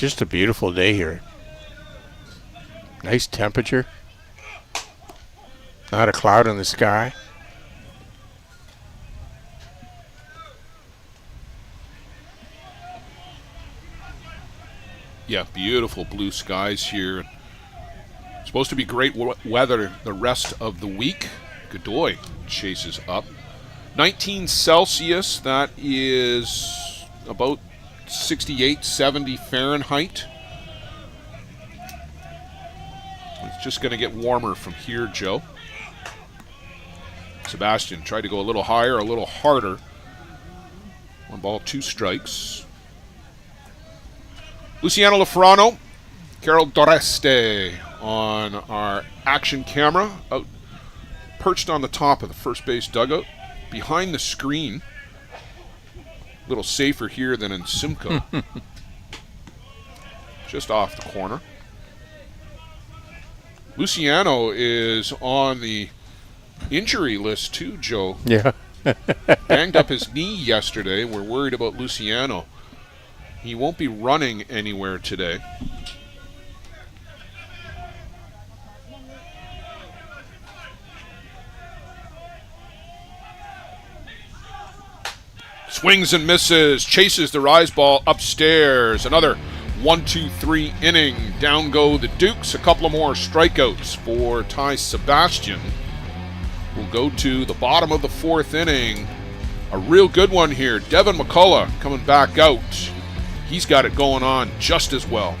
just a beautiful day here. Nice temperature. Not a cloud in the sky. Yeah, beautiful blue skies here. Supposed to be great weather the rest of the week. Godoy chases up. 19 Celsius, that is about 68, 70 Fahrenheit. It's just going to get warmer from here, Joe. Sebastian tried to go a little higher, a little harder. 1 ball, 2 strikes. Luciano Lafrano, Carol Doreste on our action camera, out perched on the top of the first base dugout, behind the screen. A little safer here than in Simcoe. Just off the corner. Luciano is on the injury list too, Joe. Yeah. Banged up his knee yesterday. We're worried about Luciano. He won't be running anywhere today. Swings and misses, chases the rise ball upstairs. Another 1-2-3 inning. Down go the Dukes. A couple of more strikeouts for Ty Sebastian. We'll go to the bottom of the 4th inning. A real good one here. Devin McCullough coming back out. He's got it going on just as well.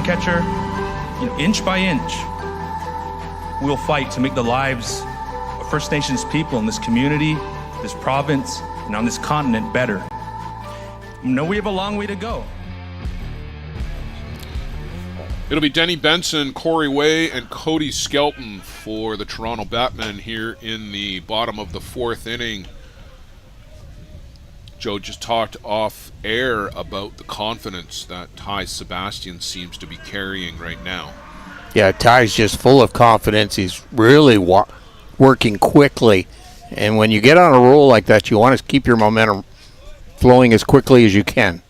Catcher, inch by inch, we'll fight to make the lives of First Nations people in this community, this province, and on this continent better. We know we have a long way to go. It'll be Denny Benson, Corey Way, and Cody Skelton for the Toronto Batmen here in the bottom of the 4th inning. Joe just talked off air about the confidence that Ty Sebastian seems to be carrying right now. Yeah, Ty's just full of confidence. He's really working quickly. And when you get on a roll like that, you want to keep your momentum flowing as quickly as you can.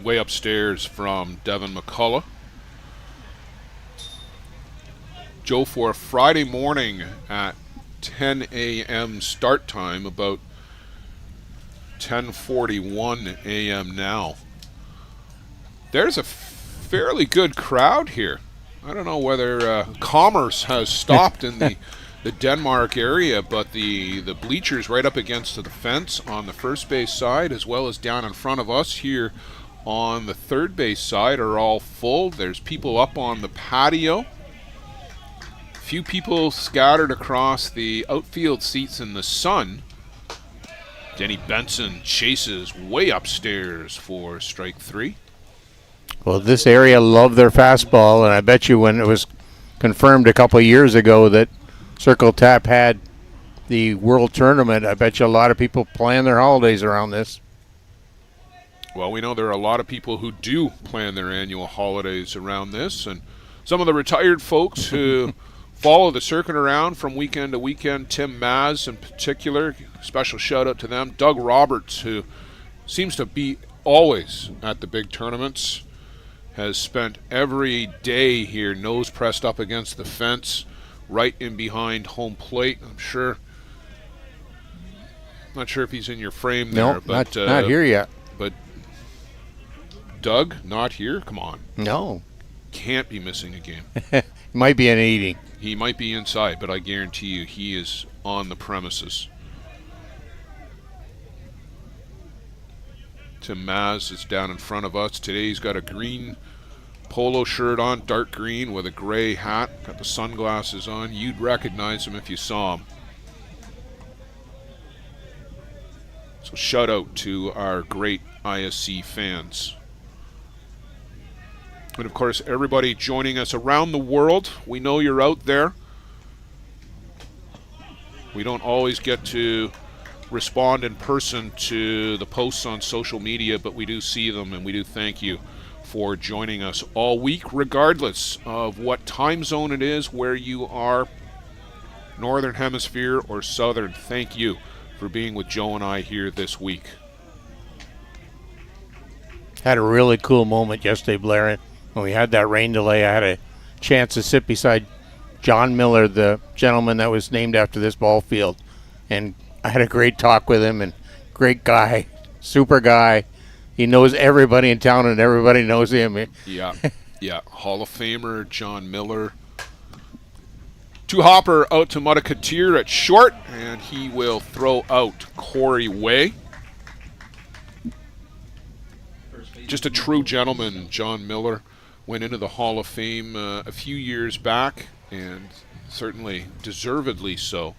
Way upstairs from Devin McCullough. Joe, for a Friday morning at 10 a.m. start time, about 10:41 a.m. now. There's a fairly good crowd here. I don't know whether commerce has stopped in the Denmark area, but the bleachers right up against the fence on the first base side, as well as down in front of us here on the third base side, are all full. There's people up on the patio. Few people scattered across the outfield seats in the sun. Denny Benson chases way upstairs for strike 3. Well, this area loved their fastball, and I bet you when it was confirmed a couple of years ago that Circle Tap had the World Tournament, I bet you a lot of people plan their holidays around this. Well, we know there are a lot of people who do plan their annual holidays around this, and some of the retired folks who follow the circuit around from weekend to weekend, Tim Maz in particular, special shout out to them. Doug Roberts, who seems to be always at the big tournaments, has spent every day here nose pressed up against the fence, right in behind home plate. Not sure if he's in your frame there. No, not here yet. But Doug, not here? Come on. No. Can't be missing a game. Might be an eating. He might be inside, but I guarantee you he is on the premises. Tim Maz is down in front of us. Today he's got a green polo shirt on, dark green with a gray hat. Got the sunglasses on. You'd recognize him if you saw him. So shout out to our great ISC fans. And of course, everybody joining us around the world. We know you're out there. We don't always get to respond in person to the posts on social media, but we do see them, and we do thank you for joining us all week, regardless of what time zone it is, where you are, Northern Hemisphere or Southern. Thank you for being with Joe and I here this week. Had a really cool moment yesterday, Blair. When we had that rain delay, I had a chance to sit beside John Miller, the gentleman that was named after this ball field. And I had a great talk with him, and great guy, super guy. He knows everybody in town, and everybody knows him. Yeah. Hall of Famer John Miller. To Hopper out to Mudakatir at short, and he will throw out Corey Way. Just a true gentleman, John Miller. Went into the Hall of Fame a few years back, and certainly deservedly so.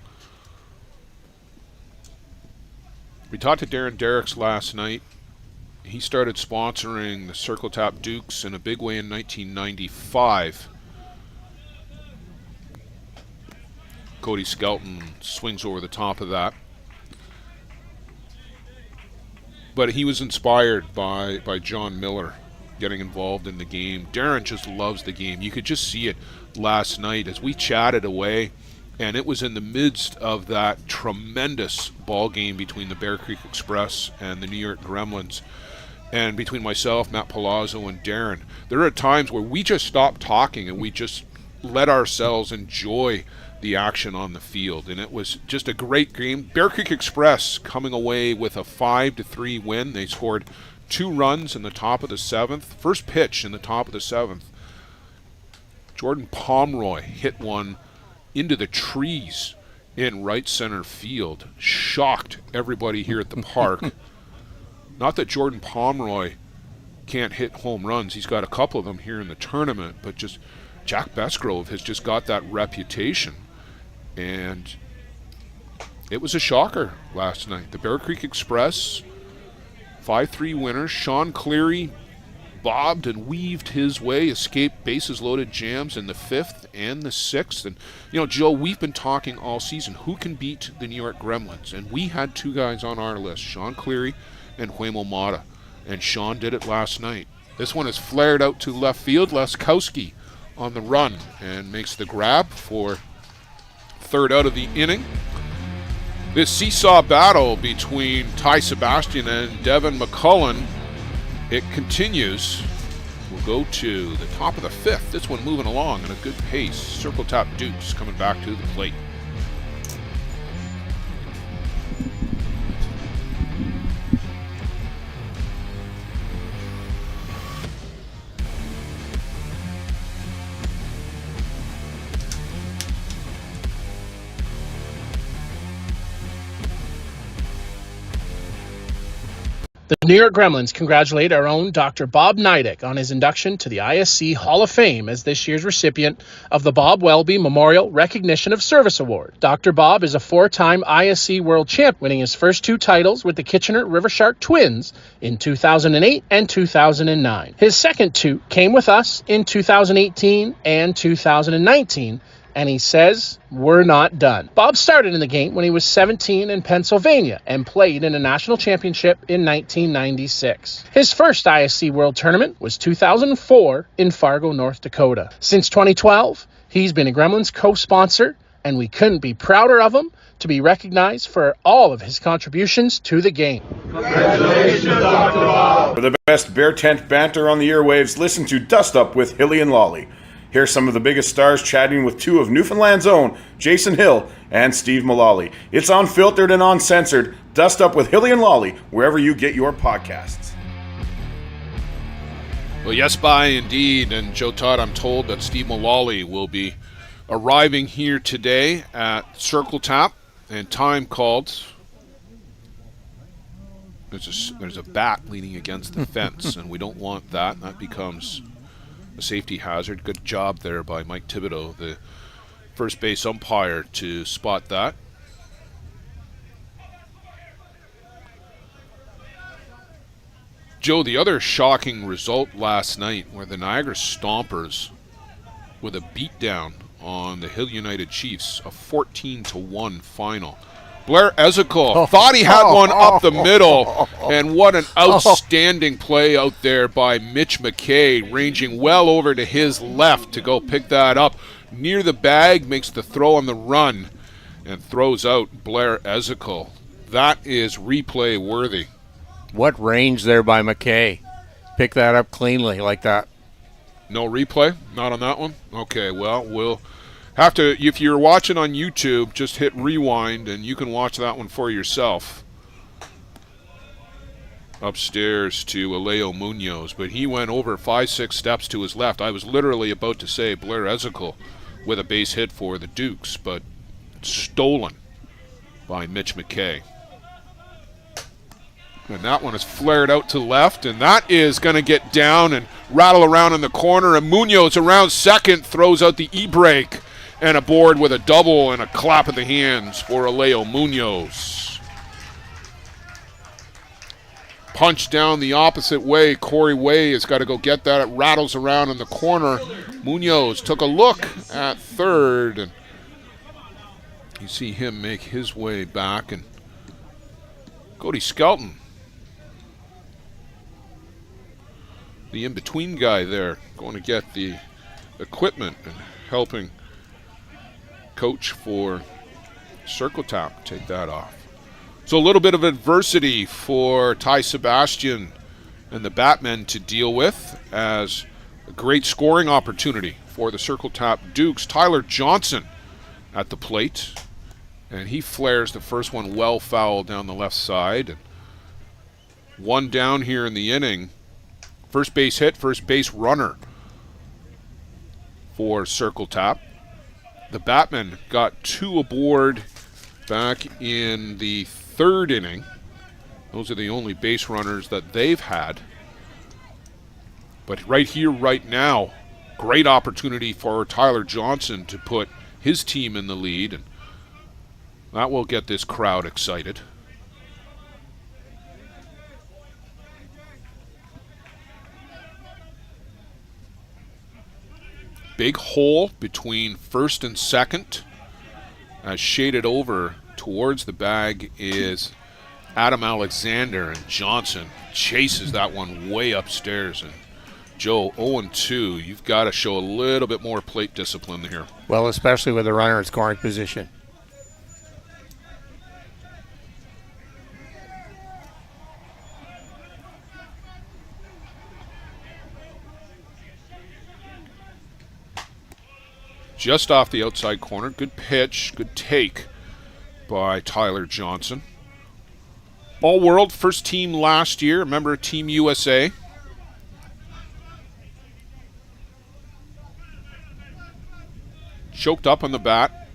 We talked to Darren Derricks last night. He started sponsoring the Circle Tap Dukes in a big way in 1995. Cody Skelton swings over the top of that. But he was inspired by John Miller getting involved in the game. Darren just loves the game. You could just see it last night as we chatted away, and it was in the midst of that tremendous ball game between the Bear Creek Express and the New York Gremlins, and between myself, Matt Palazzo, and Darren. There are times where we just stop talking and we just let ourselves enjoy the action on the field, and it was just a great game. Bear Creek Express coming away with a 5-3 win. They scored 2 runs in the top of the 7th. First pitch in the top of the 7th. Jordan Pomeroy hit one into the trees in right center field. Shocked everybody here at the park. Not that Jordan Pomeroy can't hit home runs. He's got a couple of them here in the tournament, but just Jack Besgrove has just got that reputation. And it was a shocker last night. The Bear Creek Express 5-3 winners. Sean Cleary bobbed and weaved his way, escaped bases loaded jams in the 5th and the 6th. And, Joe, we've been talking all season, who can beat the New York Gremlins? And we had 2 guys on our list, Sean Cleary and Huemo Mata. And Sean did it last night. This one is flared out to left field. Laskowski on the run and makes the grab for 3rd out of the inning. This seesaw battle between Ty Sebastian and Devin McCullen, it continues. We'll go to the top of the 5th. This one moving along at a good pace. Circle Tap Dukes coming back to the plate. The New York Gremlins congratulate our own Dr. Bob Neidick on his induction to the ISC Hall of Fame as this year's recipient of the Bob Welby Memorial Recognition of Service Award. Dr. Bob is a 4-time ISC World Champ, winning his first 2 titles with the Kitchener River Shark Twins in 2008 and 2009. His second 2 came with us in 2018 and 2019, and he says, we're not done. Bob started in the game when he was 17 in Pennsylvania and played in a national championship in 1996. His first ISC World Tournament was 2004 in Fargo, North Dakota. Since 2012, he's been a Gremlins co-sponsor, and we couldn't be prouder of him to be recognized for all of his contributions to the game. Congratulations, Dr. Bob! For the best Bear Tent banter on the airwaves, listen to Dust Up with Hilly and Lolly. Here's some of the biggest stars chatting with 2 of Newfoundland's own, Jason Hill and Steve Mullally. It's unfiltered and uncensored. Dust Up with Hilly and Lolly, wherever you get your podcasts. Well, yes, bye, indeed. And Joe Todd, I'm told that Steve Mullally will be arriving here today at Circle Tap, and time called. There's a bat leaning against the fence, and we don't want that. That becomes a safety hazard. Good job there by Mike Thibodeau, the first base umpire, to spot that. Joe, the other shocking result last night were the Niagara Stompers with a beatdown on the Hill United Chiefs, a 14-1 final. Blair Ezekiel thought he had one up the middle, and what an outstanding play out there by Mitch McKay, ranging well over to his left to go pick that up. Near the bag, makes the throw on the run, and throws out Blair Ezekiel. That is replay worthy. What range there by McKay. Pick that up cleanly like that. No replay? Not on that one? Okay, well, we'll have to, if you're watching on YouTube, just hit rewind and you can watch that one for yourself. Upstairs to Aleo Munoz, but he went over 5-6 steps to his left. I was literally about to say Blair Ezekiel with a base hit for the Dukes, but stolen by Mitch McKay. And that one is flared out to left, and that is going to get down and rattle around in the corner. And Munoz around second throws out the e-brake and aboard with a double and a clap of the hands for Aleo Munoz. Punch down the opposite way. Corey Way has got to go get that. It rattles around in the corner. Munoz took a look at third, and you see him make his way back. And Cody Skelton, the in-between guy there, going to get the equipment and helping coach for Circle Tap take that off. So a little bit of adversity for Ty Sebastian and the BATMEN to deal with, as a great scoring opportunity for the Circle Tap Dukes. Tyler Johnson at the plate, and he flares the first one well foul down the left side. And one down here in the inning. First base hit, first base runner for Circle Tap. The BATMEN got 2 aboard back in the third inning. Those are the only base runners that they've had. But right here, right now, great opportunity for Tyler Johnson to put his team in the lead, and that will get this crowd excited. Big hole between first and second. As shaded over towards the bag is Adam Alexander, and Johnson chases that one way upstairs. And Joe, 0-2, you've got to show a little bit more plate discipline here. Well, especially with a runner in scoring position. Just off the outside corner. Good pitch, good take by Tyler Johnson. All-World, first team last year. Remember Team USA. Choked up on the bat.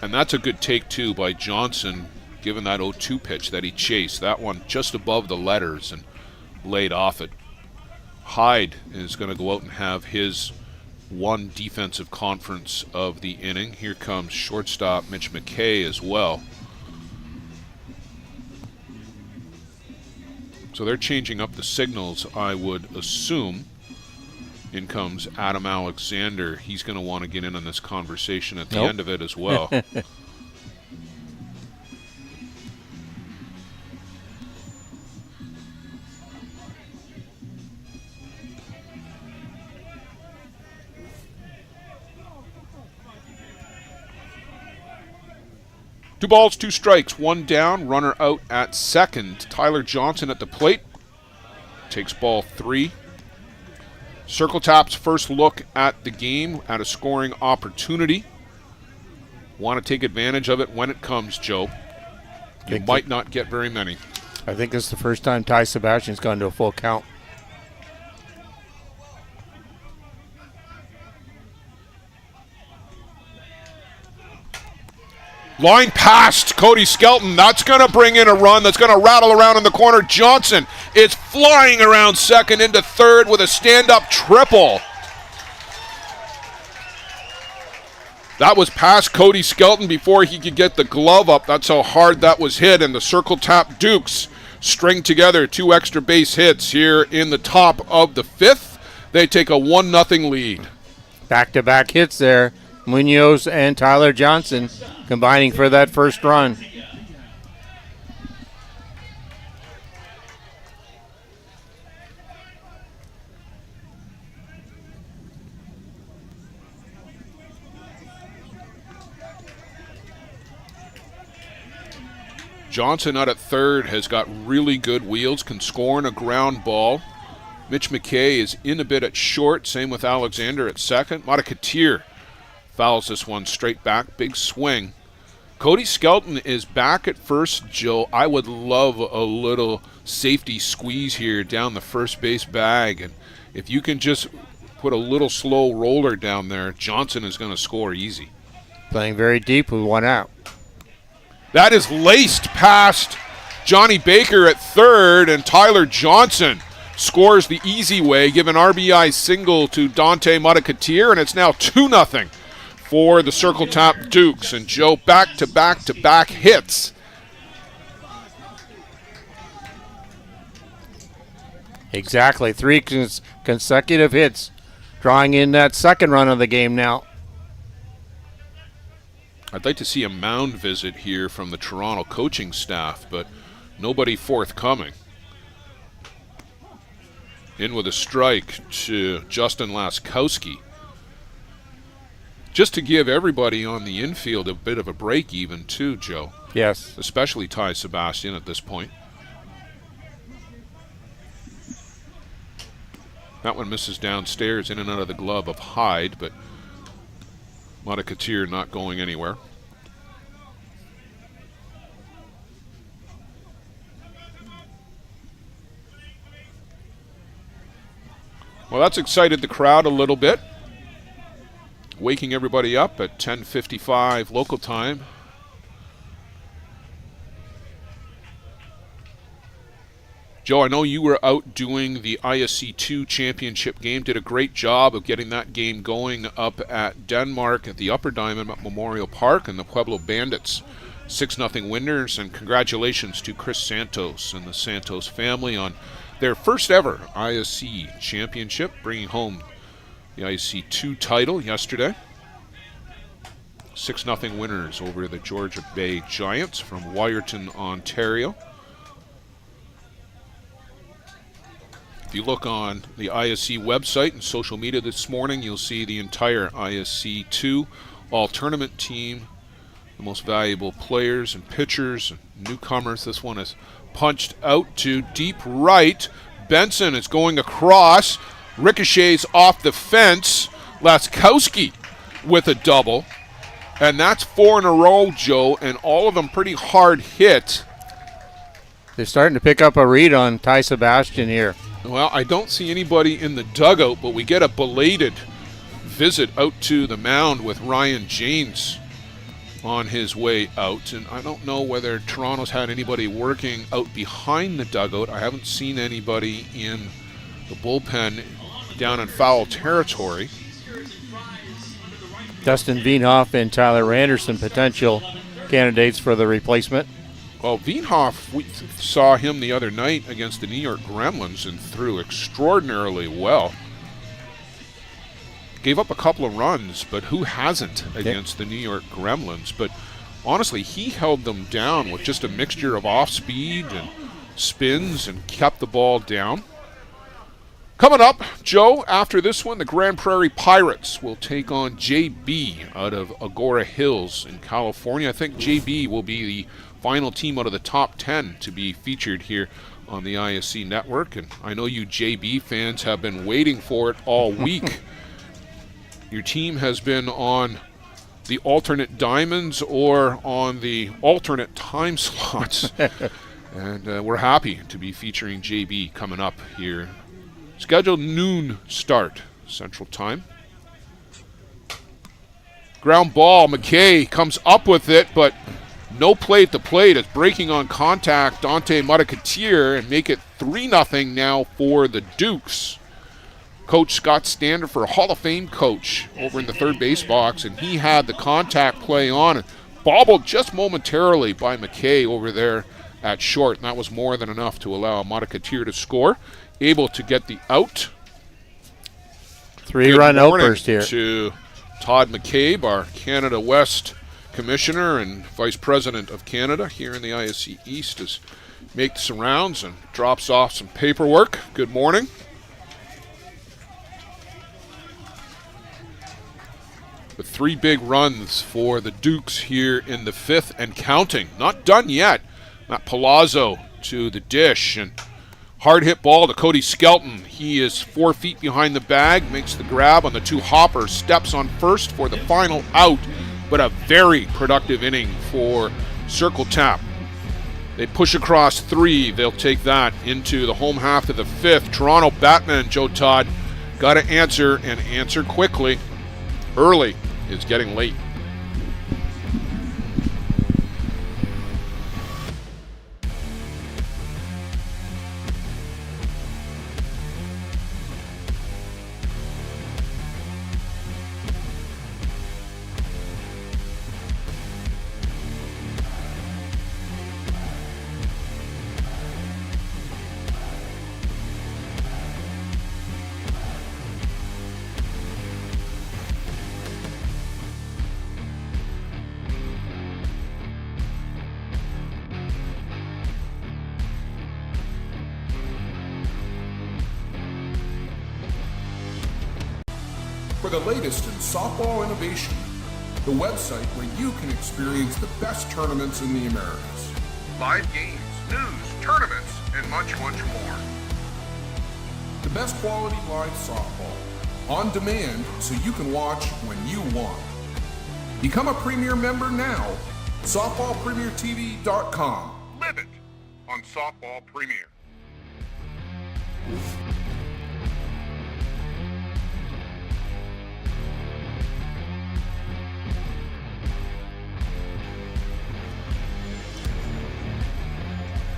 And that's a good take, too, by Johnson, given that 0-2 pitch that he chased. That one just above the letters and laid off it. Hyde is going to go out and have his one defensive conference of the inning. Here comes shortstop Mitch McKay as well. So they're changing up the signals, I would assume. In comes Adam Alexander. He's going to want to get in on this conversation at the end of it as well. Two balls, 2 strikes, 1 down, runner out at second. Tyler Johnson at the plate. Takes ball 3. Circle Tap's first look at the game, at a scoring opportunity. Want to take advantage of it when it comes, Joe. You might not get very many. I think this is the first time Ty Sebastian's gone to a full count. Line past Cody Skelton. That's going to bring in a run that's going to rattle around in the corner. Johnson is flying around second into third with a stand-up triple. That was past Cody Skelton before he could get the glove up. That's how hard that was hit. And the circle tap Dukes string together 2 extra base hits here in the top of the 5th. They take a 1-0 lead. Back-to-back hits there. Munoz and Tyler Johnson combining for that first run. Johnson out at third has got really good wheels, can score in a ground ball. Mitch McKay is in a bit at short, same with Alexander at second. Matakatir fouls this one straight back, big swing. Cody Skelton is back at first, Joe. I would love a little safety squeeze here down the first base bag. And if you can just put a little slow roller down there, Johnson is going to score easy. Playing very deep with 1 out. That is laced past Johnny Baker at third, and Tyler Johnson scores the easy way, give an RBI single to Dante Matakatir, and it's now 2-0 for the circle tap Dukes. And Joe, back-to-back hits. Exactly, 3 consecutive hits, drawing in that second run of the game now. I'd like to see a mound visit here from the Toronto coaching staff, but nobody forthcoming. In with a strike to Justin Laskowski. Just to give everybody on the infield a bit of a break even too, Joe. Yes. Especially Ty Sebastian at this point. That one misses downstairs, in and out of the glove of Hyde, but Matakatir not going anywhere. Well, that's excited the crowd a little bit. Waking everybody up at 10:55 local time. Joe, I know you were out doing the ISC 2 championship game. Did a great job of getting that game going up at Denmark at the Upper Diamond at Memorial Park, and the Pueblo Bandits 6-0 winners. And congratulations to Chris Santos and the Santos family on their first ever ISC championship, bringing home the ISC 2 title yesterday. 6-0 winners over the Georgia Bay Giants from Wyerton, Ontario. If you look on the ISC website and social media this morning, you'll see the entire ISC 2 all-tournament team, the most valuable players and pitchers and newcomers. This one is punched out to deep right. Benson is going across, ricochets off the fence. Laskowski with a double. And that's 4 in a row, Joe, and all of them pretty hard hit. They're starting to pick up a read on Ty Sebastian here. Well, I don't see anybody in the dugout, but we get a belated visit out to the mound with Ryan James on his way out. And I don't know whether Toronto's had anybody working out behind the dugout. I haven't seen anybody in the bullpen down in foul territory. Dustin Wienhoff and Tyler Anderson, potential candidates for the replacement. Well, Wienhoff, we saw him the other night against the New York Gremlins and threw extraordinarily well. Gave up a couple of runs, but who hasn't against the New York Gremlins? But honestly, he held them down with just a mixture of off-speed and spins and kept the ball down. Coming up, Joe, after this one, the Grand Prairie Pirates will take on JB out of Agora Hills in California. I think JB will be the final team out of the top 10 to be featured here on the ISC network. And I know you JB fans have been waiting for it all week. Your team has been on the alternate diamonds or on the alternate time slots. And we're happy to be featuring JB coming up here. Scheduled noon start, Central Time. Ground ball, McKay comes up with it, but no play at the plate. It's breaking on contact, Dante Mudakatier, and make it 3-0 now for the Dukes. Coach Scott Standifer, Hall of Fame coach, over in the third base box, and he had the contact play on and bobbled just momentarily by McKay over there at short, and that was more than enough to allow Mudakatier to score. Able to get the out. 3-run outburst here. To Todd McCabe, our Canada West Commissioner and Vice President of Canada here in the ISC East, as makes some rounds and drops off some paperwork. Good morning. With 3 big runs for the Dukes here in the 5th and counting. Not done yet. Matt Palazzo to the dish, and hard hit ball to Cody Skelton. He is 4 feet behind the bag, makes the grab on the 2 hoppers, steps on first for the final out, but a very productive inning for Circle Tap. They push across 3. They'll take that into the home half of the 5th. Toronto BATMEN, Joe Todd, got to answer and answer quickly. Early is getting late. For the latest in softball innovation, the website where you can experience the best tournaments in the Americas. Live games, news, tournaments, and much, much more. The best quality live softball, on demand so you can watch when you want. Become a Premier member now. SoftballPremierTV.com. Live it on Softball Premier.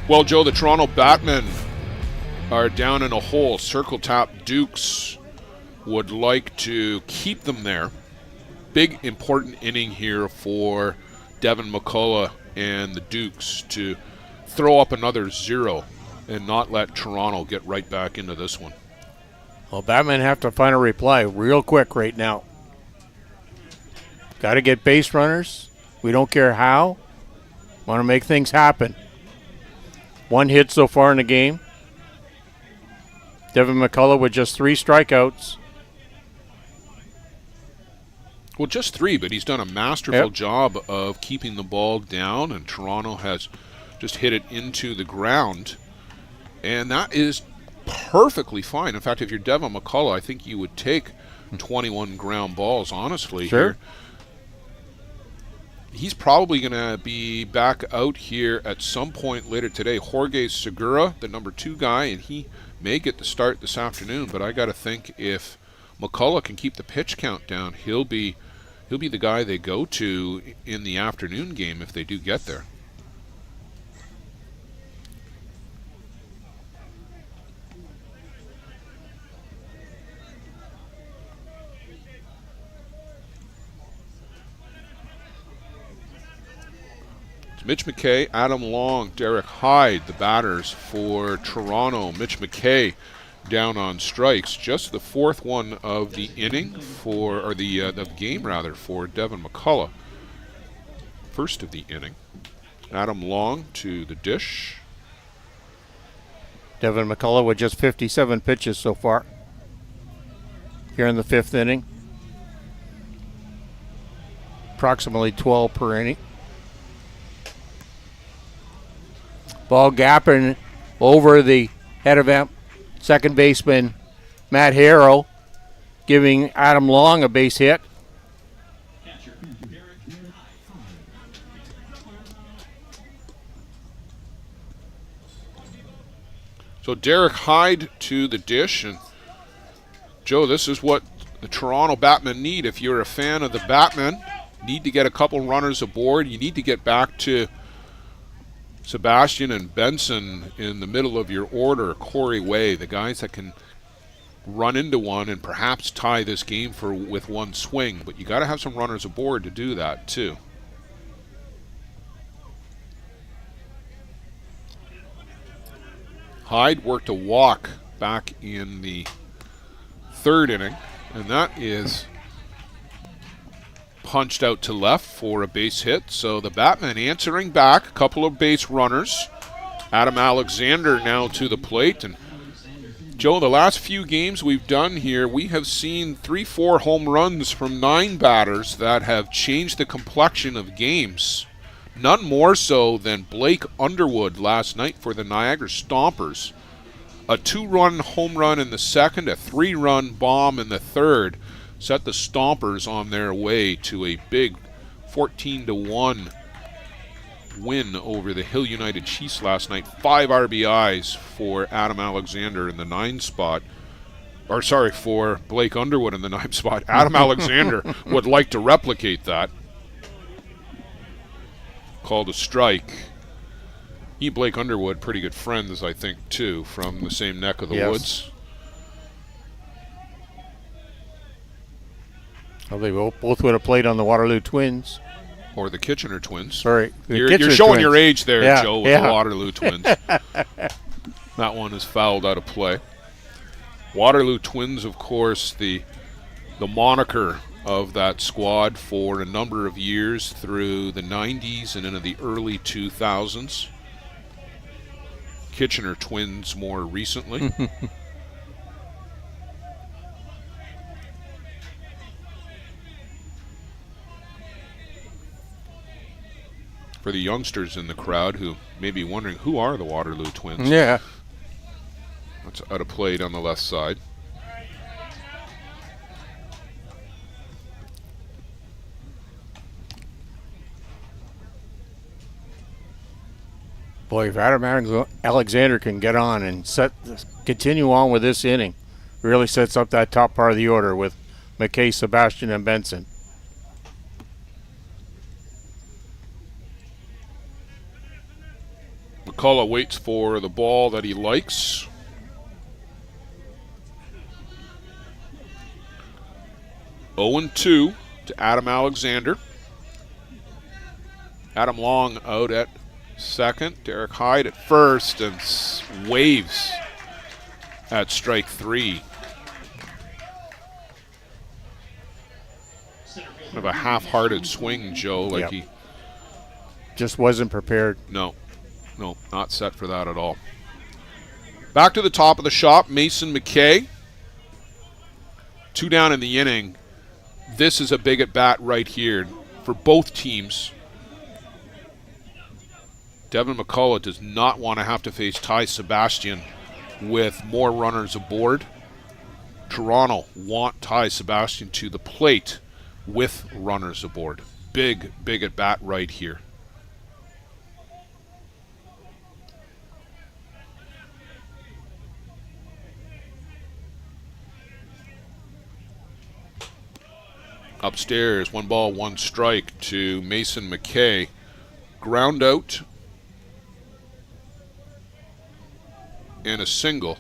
Well, Joe, the Toronto BATMEN are down in a hole. Circle Tap Dukes would like to keep them there. Big, important inning here for Devin McCullough and the Dukes to throw up another 0 and not let Toronto get right back into this one. Well, BATMEN have to find a reply real quick right now. Got to get base runners. We don't care how. Want to make things happen. 1 hit so far in the game. Devin McCullough with just 3 strikeouts. Well, just 3, but he's done a masterful job of keeping the ball down, and Toronto has just hit it into the ground. And that is perfectly fine. In fact, if you're Devin McCullough, I think you would take 21 ground balls, honestly. Sure. Here. He's probably going to be back out here at some point later today. Jorge Segura, the number 2 guy, and he may get the start this afternoon. But I got to think if McCullough can keep the pitch count down, he'll be the guy they go to in the afternoon game if they do get there. Mitch McKay, Adam Long, Derek Hyde, the batters for Toronto. Mitch McKay down on strikes. Just the 4th one of the inning of the game for Devin McCullough. First of the inning. Adam Long to the dish. Devin McCullough with just 57 pitches so far here in the 5th inning. Approximately 12 per inning. Ball gapping over the head of second baseman Matt Harrow, giving Adam Long a base hit. Catcher, Derek So Derek Hyde to the dish. And Joe, this is what the Toronto Batmen need. If you're a fan of the Batmen, need to get a couple runners aboard. You need to get back to Sebastian and Benson in the middle of your order. Corey Way, the guys that can run into one and perhaps tie this game with one swing. But you got to have some runners aboard to do that too. Hyde worked a walk back in the third inning, and that is punched out to left for a base hit. So the Batmen answering back, a couple of base runners. Adam Alexander now to the plate. And Joe, the last few games we've done here, we have seen 3-4 home runs from 9 batters that have changed the complexion of games. None more so than Blake Underwood last night for the Niagara Stompers. A 2-run home run in the second, a 3-run bomb in the third set the Stompers on their way to a big 14-1 win over the Hill United Chiefs last night. 5 RBIs for Adam Alexander in the 9 spot. Or sorry, for Blake Underwood in the 9 spot. Adam Alexander would like to replicate that. Called a strike. He and Blake Underwood, pretty good friends, I think, too, from the same neck of the woods. Well, they both would have played on the Waterloo Twins. Or the Kitchener Twins. Sorry. You're showing your age there, Joe, with the Waterloo Twins. That one is fouled out of play. Waterloo Twins, of course, the moniker of that squad for a number of years through the 90s and into the early 2000s. Kitchener Twins more recently. For the youngsters in the crowd who may be wondering, who are the Waterloo Twins? Yeah. That's out of play on the left side. Boy, if Adam Alexander can get on and continue on with this inning, really sets up that top part of the order with McKay, Sebastian, and Benson. McCullough waits for the ball that he likes. (0-2) to Adam Alexander. Adam Long out at second. Derek Hyde at first and waves at strike 3. Kind of a half-hearted swing, Joe, like he just wasn't prepared. No, not set for that at all. Back to the top of the shop, Mason McKay. 2 down in the inning. This is a big at-bat right here for both teams. Devin McCullough does not want to have to face Ty Sebastian with more runners aboard. Toronto want Ty Sebastian to the plate with runners aboard. Big at-bat right here. Upstairs, 1 ball, 1 strike to Mason McKay. Ground out and a single.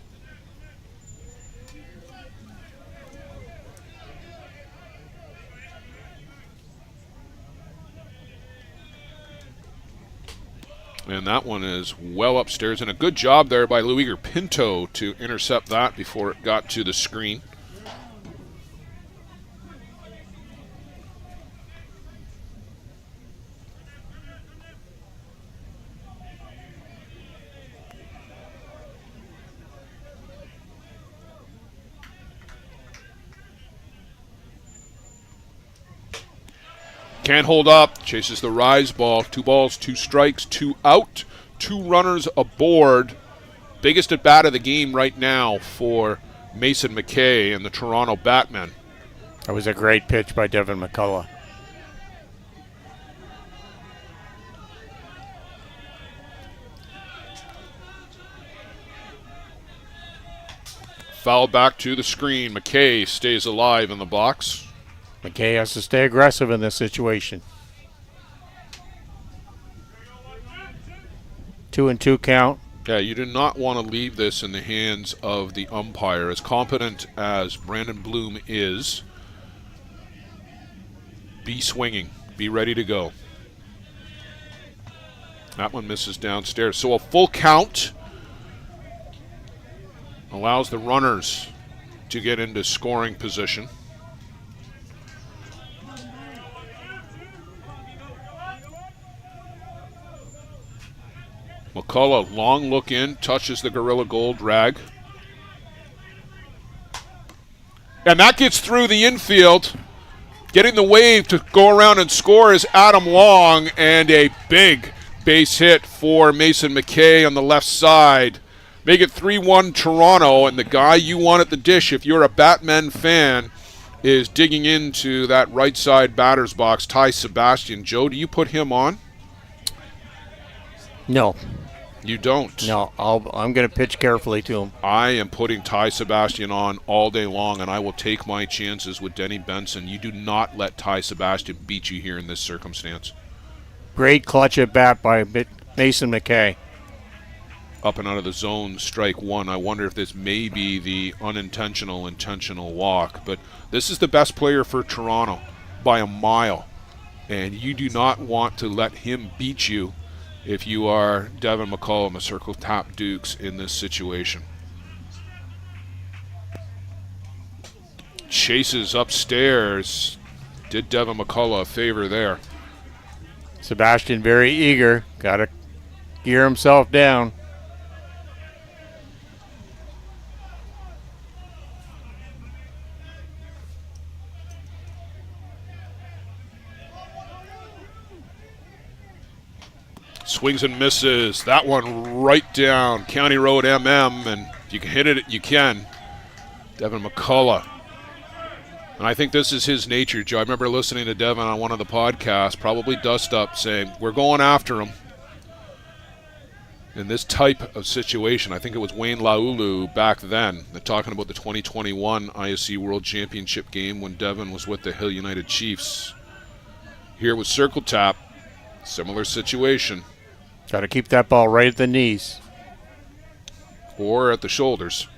And that one is well upstairs, and a good job there by Luiger Pinto to intercept that before it got to the screen. Can't hold up, chases the rise ball. 2 balls, 2 strikes, 2 out, 2 runners aboard. Biggest at bat of the game right now for Mason McKay and the Toronto Batmen. That was a great pitch by Devin McCullough. Foul back to the screen. McKay stays alive in the box. McKay has to stay aggressive in this situation. 2-2 count. Yeah, you do not want to leave this in the hands of the umpire. As competent as Brandon Bloom is, be swinging. Be ready to go. That one misses downstairs. So a full count allows the runners to get into scoring position. McCullough, long look in, touches the Gorilla Gold rag. And that gets through the infield. Getting the wave to go around and score is Adam Long, and a big base hit for Mason McKay on the left side. Make it 3-1 Toronto, and the guy you want at the dish, if you're a BATMEN fan, is digging into that right side batter's box, Ty Sebastian. Joe, do you put him on? No. You don't? No, I'm going to pitch carefully to him. I am putting Ty Sebastian on all day long, and I will take my chances with Denny Benson. You do not let Ty Sebastian beat you here in this circumstance. Great clutch at bat by Mason McKay. Up and out of the zone, strike one. I wonder if this may be the unintentional, intentional walk. But this is the best player for Toronto by a mile. And you do not want to let him beat you if you are Devin McCullough, the Circle Tap Dukes, in this situation. Chases upstairs. Did Devin McCullough a favor there. Sebastian very eager. Got to gear himself down. Swings and misses. That one right down County Road MM, and if you can hit it, you can. Devin McCullough. And I think this is his nature, Joe. I remember listening to Devin on one of the podcasts, probably Dust Up, saying, we're going after him. In this type of situation, I think it was Wayne Laulu back then, talking about the 2021 ISC World Championship game when Devin was with the Hill United Chiefs. Here with Circle Tap, similar situation. Got to keep that ball right at the knees. Or at the shoulders.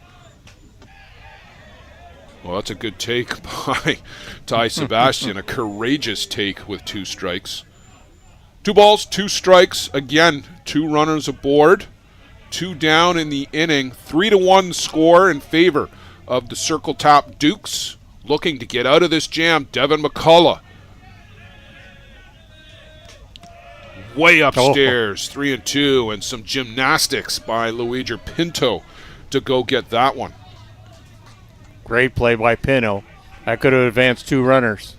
Well, that's a good take by Ty Sebastian. A courageous take with 2 strikes. 2 balls, 2 strikes. Again, 2 runners aboard. 2 down in the inning. 3-1 score in favor of the Circle Tap Dukes. Looking to get out of this jam, Devin McCullough. Way upstairs, 3-2, and some gymnastics by Luigi Pinto to go get that one. Great play by Pinto. That could have advanced 2 runners.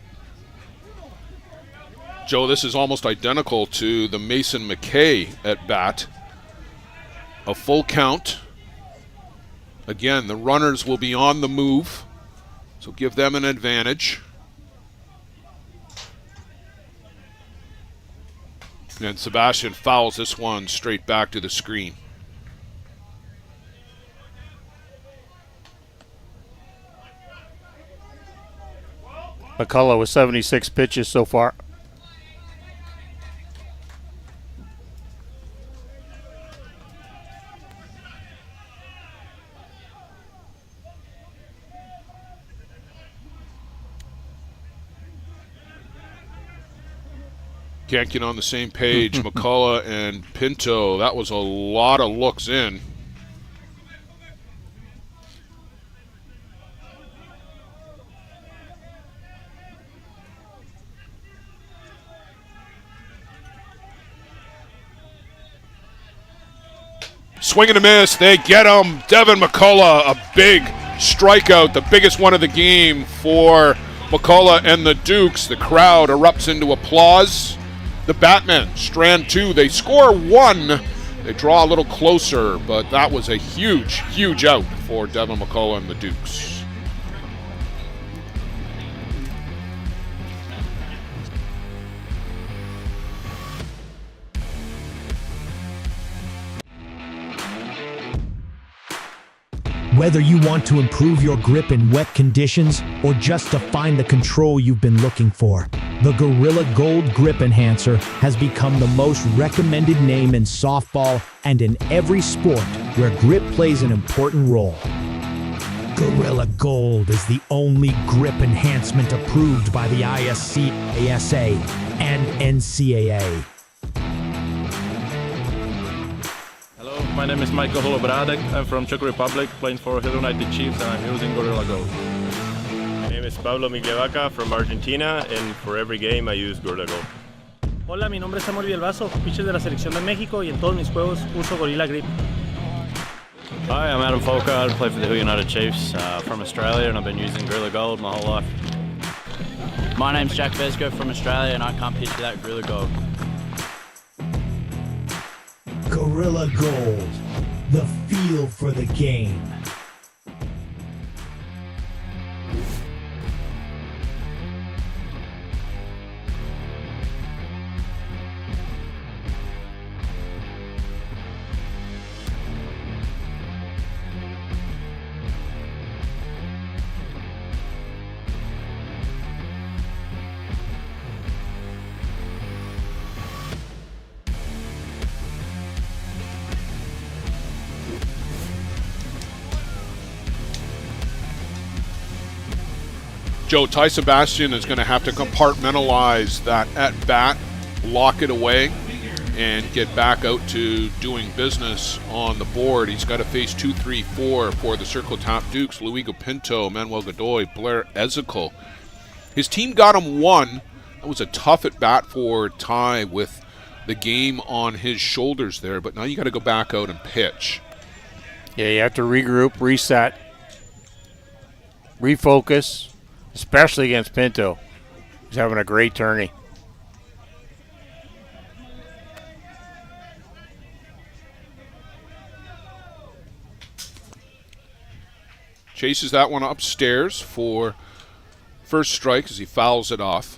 Joe, this is almost identical to the Mason McKay at bat. A full count. Again, the runners will be on the move, so give them an advantage. And Sebastian fouls this one straight back to the screen. McCullough with 76 pitches so far. Can't get on the same page. McCullough and Pinto, that was a lot of looks in. Swing and a miss. They get him. Devin McCullough, a big strikeout, the biggest one of the game for McCullough and the Dukes. The crowd erupts into applause. The BATMEN, strand 2, they score 1. They draw a little closer, but that was a huge, huge out for Devin McCullough and the Dukes. Whether you want to improve your grip in wet conditions or just to find the control you've been looking for, the Gorilla Gold Grip Enhancer has become the most recommended name in softball and in every sport where grip plays an important role. Gorilla Gold is the only grip enhancement approved by the ISC, ASA, and NCAA. Hello, my name is Michael Holobradek. I'm from Czech Republic, playing for Hill United Chiefs, and I'm using Gorilla Gold. My name is Pablo Miglevaca from Argentina, and for every game I use Gorilla Gold. Hola, mi nombre es Samuel Vielvaso, pitcher de la selección de México y en todos mis juegos uso Gorilla Grip. Hi, I'm Adam Folker. I play for the Hill United Chiefs from Australia, and I've been using Gorilla Gold my whole life. My name's Jack Vesco from Australia, and I can't pitch without Gorilla Gold. Gorilla Gold, the feel for the game. Joe, Ty Sebastian is going to have to compartmentalize that at bat, lock it away, and get back out to doing business on the board. He's got to face 2, 3, 4 for the Circle Top Dukes, Luigo Pinto, Manuel Godoy, Blair Ezekiel. His team got him one. That was a tough at bat for Ty with the game on his shoulders there, but now you got to go back out and pitch. Yeah, you have to regroup, reset, refocus, especially against Pinto. He's having a great tourney. Chases that one upstairs for first strike as he fouls it off.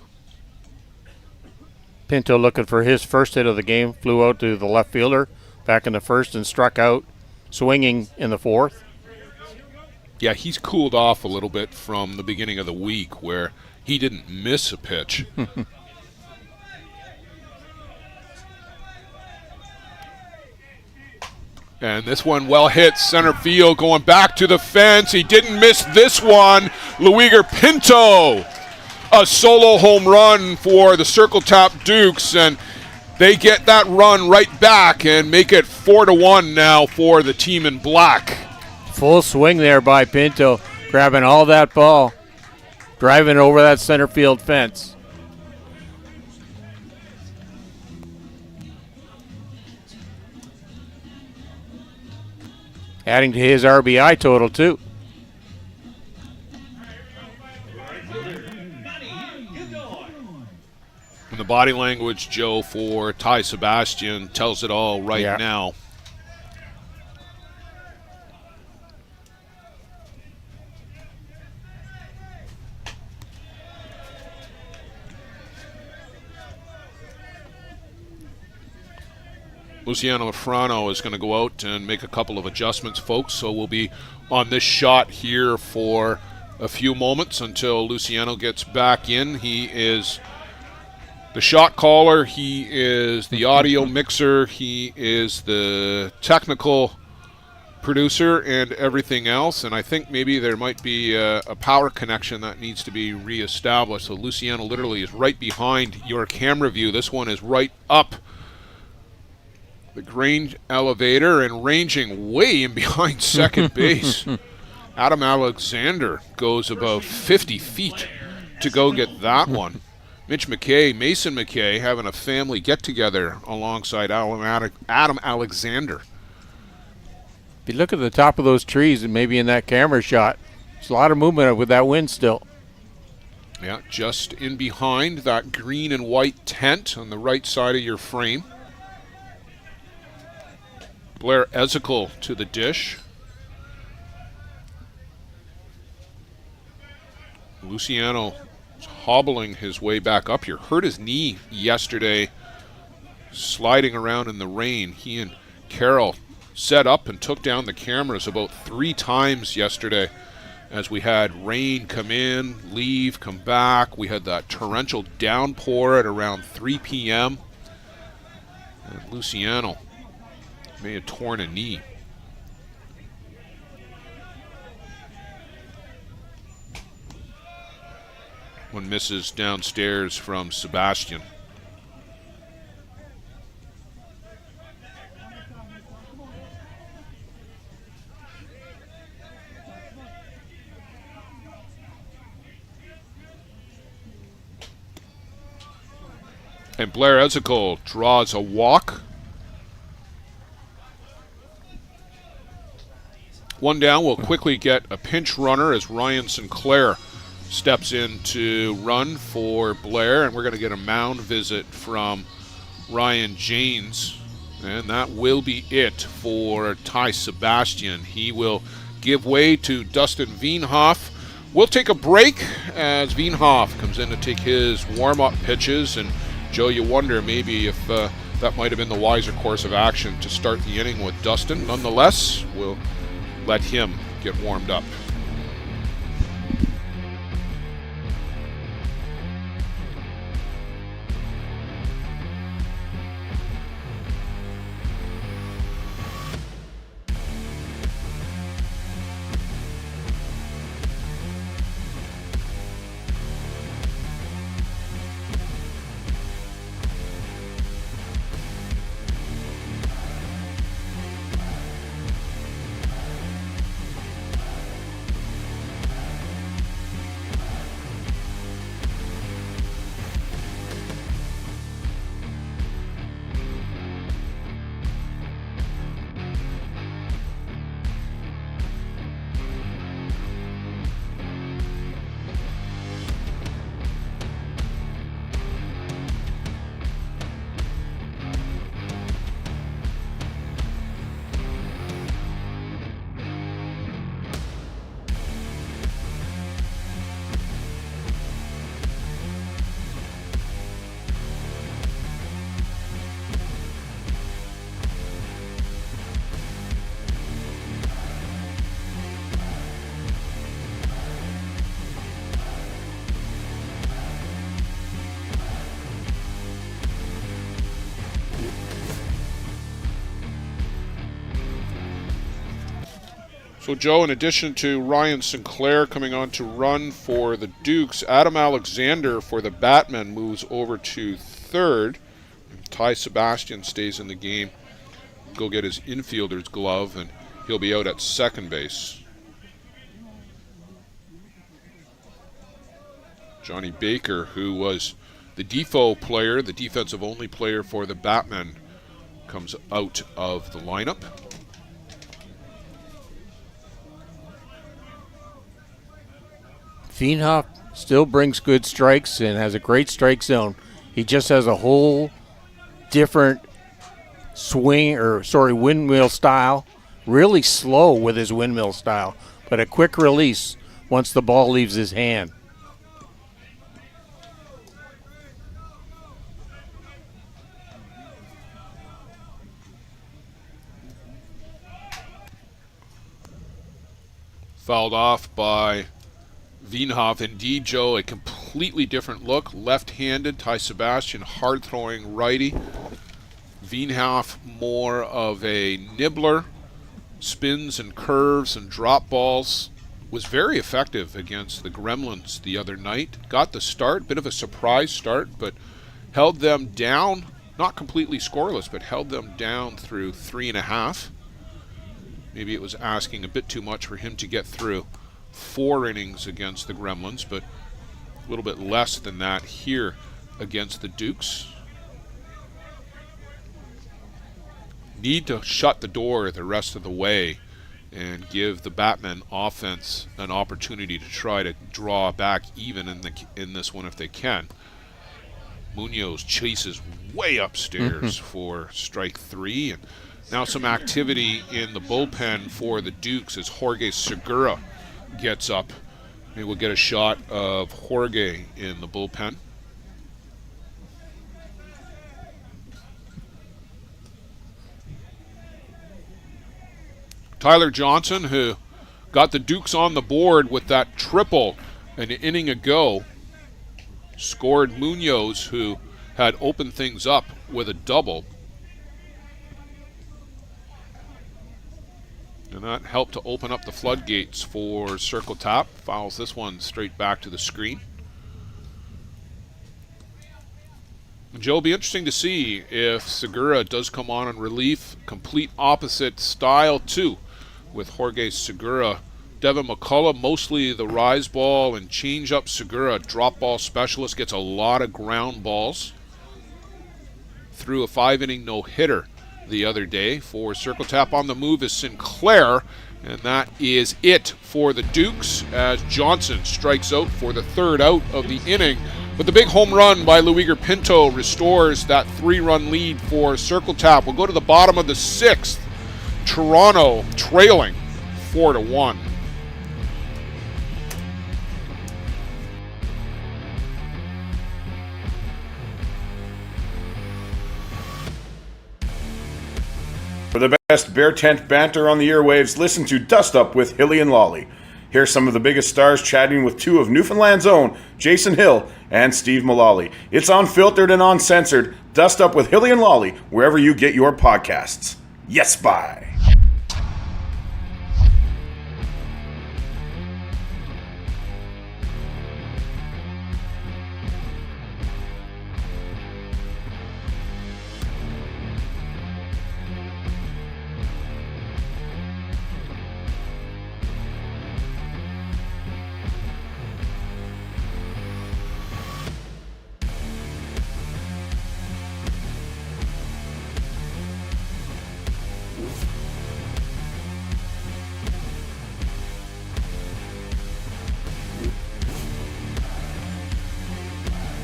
Pinto looking for his first hit of the game, flew out to the left fielder back in the first and struck out, swinging in the fourth. Yeah, he's cooled off a little bit from the beginning of the week where he didn't miss a pitch. And this one well hit, center field, going back to the fence. He didn't miss this one. Luigo Pinto, a solo home run for the Circle Top Dukes, and they get that run right back and make it 4-1 now for the team in black. Full swing there by Pinto, grabbing all that ball, driving over that center field fence. Adding to his RBI total, too. And the body language, Joe, for Ty Sebastian tells it all right now. Luciano Afrano is going to go out and make a couple of adjustments, folks, so we'll be on this shot here for a few moments until Luciano gets back in. He is the shot caller, he is the audio mixer, he is the technical producer and everything else, and I think maybe there might be a power connection that needs to be reestablished. So Luciano literally is right behind your camera view. This one is right up the grain elevator and ranging way in behind second base. Adam Alexander goes about 50 feet to go get that one. Mitch McKay, Mason McKay, having a family get-together alongside Adam Alexander. If you look at the top of those trees and maybe in that camera shot, there's a lot of movement with that wind still. Yeah, just in behind that green and white tent on the right side of your frame. Blair Ezekiel to the dish. Luciano is hobbling his way back up here. Hurt his knee yesterday sliding around in the rain. He and Carroll set up and took down the cameras about 3 times yesterday as we had rain come in, leave, come back. We had that torrential downpour at around 3 p.m. And Luciano may have torn a knee. One misses downstairs from Sebastian. And Blair Ezekiel draws a walk. One down. We'll quickly get a pinch runner as Ryan Sinclair steps in to run for Blair. And we're going to get a mound visit from Ryan Janes. And that will be it for Ty Sebastian. He will give way to Dustin Wienhoff. We'll take a break as Wienhoff comes in to take his warm-up pitches. And Joe, you wonder maybe if that might have been the wiser course of action to start the inning with Dustin. Nonetheless, we'll let him get warmed up. So, Joe, in addition to Ryan Sinclair coming on to run for the Dukes, Adam Alexander for the Batmen moves over to third. Ty Sebastian stays in the game. Go get his infielder's glove, and he'll be out at second base. Johnny Baker, who was the default player, the defensive-only player for the Batmen, comes out of the lineup. Wienhoff still brings good strikes and has a great strike zone. He just has a whole different windmill style. Really slow with his windmill style, but a quick release once the ball leaves his hand. Fouled off by Wienhoff. Indeed, Joe, a completely different look. Left-handed, Ty Sebastian, hard-throwing righty. Wienhoff more of a nibbler. Spins and curves and drop balls. Was very effective against the Gremlins the other night. Got the start, bit of a surprise start, but held them down. Not completely scoreless, but held them down through 3.5. Maybe it was asking a bit too much for him to get through 4 innings against the Gremlins, but a little bit less than that here against the Dukes. Need to shut the door the rest of the way and give the Batmen offense an opportunity to try to draw back even in this one if they can. Munoz chases way upstairs for strike 3, and now some activity in the bullpen for the Dukes as Jorge Segura gets up. Maybe we'll get a shot of Jorge in the bullpen. Tyler Johnson, who got the Dukes on the board with that triple an inning ago, scored Munoz, who had opened things up with a double. And that helped to open up the floodgates for Circle Tap. Fouls this one straight back to the screen. Joe, it'll be interesting to see if Segura does come on relief. Complete opposite style, too, with Jorge Segura. Devin McCullough, mostly the rise ball and change up. Segura, drop ball specialist, gets a lot of ground balls. Threw a 5-inning no-hitter the other day. For Circle Tap, on the move is Sinclair, and that is it for the Dukes as Johnson strikes out for the third out of the inning. But the big home run by Luiger Pinto restores that 3-run lead for Circle Tap. We'll go to the bottom of the 6th. Toronto trailing 4-1. For the best Bear Tent banter on the airwaves, listen to Dust Up with Hilly and Lolly. Here's some of the biggest stars chatting with two of Newfoundland's own, Jason Hill and Steve Mullally. It's unfiltered and uncensored. Dust Up with Hilly and Lolly, wherever you get your podcasts. Yes, bye.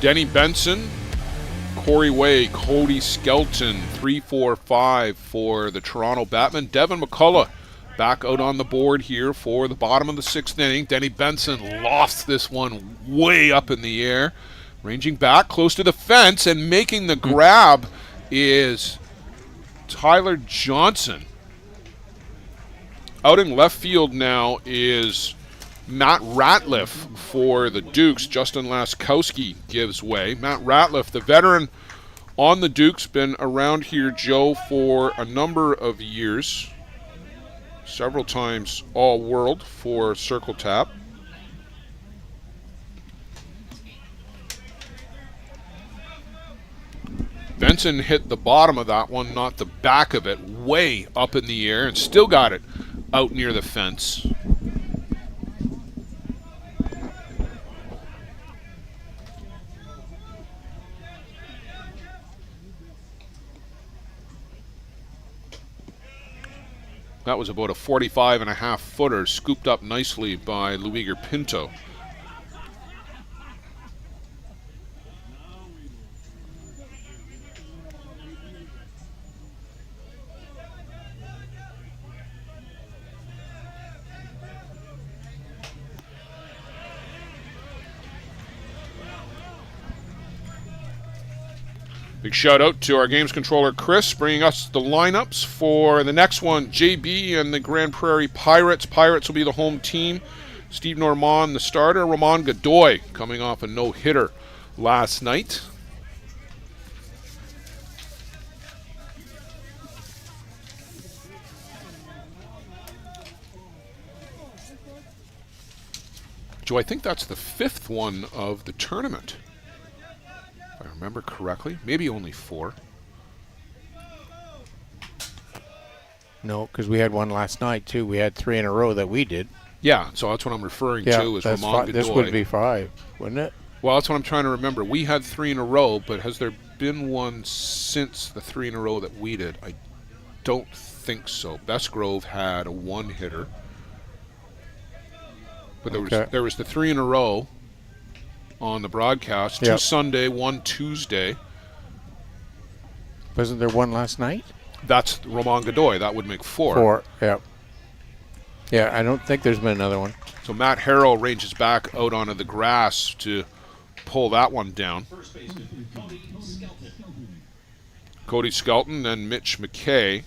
Denny Benson, Corey Way, Cody Skelton, 3-4-5 for the Toronto Batmen. Devin McCullough back out on the board here for the bottom of the 6th inning. Denny Benson lofts this one way up in the air. Ranging back close to the fence and making the grab is Tyler Johnson. Out in left field now is Matt Ratliff for the Dukes. Justin Laskowski gives way. Matt Ratliff, the veteran on the Dukes, been around here, Joe, for a number of years. Several times All-World for Circle Tap. Benson hit the bottom of that one, not the back of it, way up in the air, and still got it out near the fence. That was about a 45.5-footer, scooped up nicely by Luiger Pinto. Big shout out to our games controller, Chris, bringing us the lineups for the next one. JB and the Grand Prairie Pirates. Pirates will be the home team. Steve Normand, the starter. Ramon Godoy coming off a no-hitter last night. Joe, I think that's the 5th one of the tournament. If I remember correctly. Maybe only 4. No, because we had one last night, too. We had 3 in a row that we did. Yeah, so that's what I'm referring to is Ramon Godoy. This would be 5, wouldn't it? Well, that's what I'm trying to remember. We had 3 in a row, but has there been one since the 3 in a row that we did? I don't think so. Bestgrove had a 1-hitter. But there was the 3 in a row on the broadcast. 2 Sunday, 1 Tuesday. Wasn't there one last night? That's Ramon Godoy. That would make 4. 4, yeah. Yeah, I don't think there's been another one. So Matt Harrell ranges back out onto the grass to pull that one down. Cody Skelton, then Mitch McKay.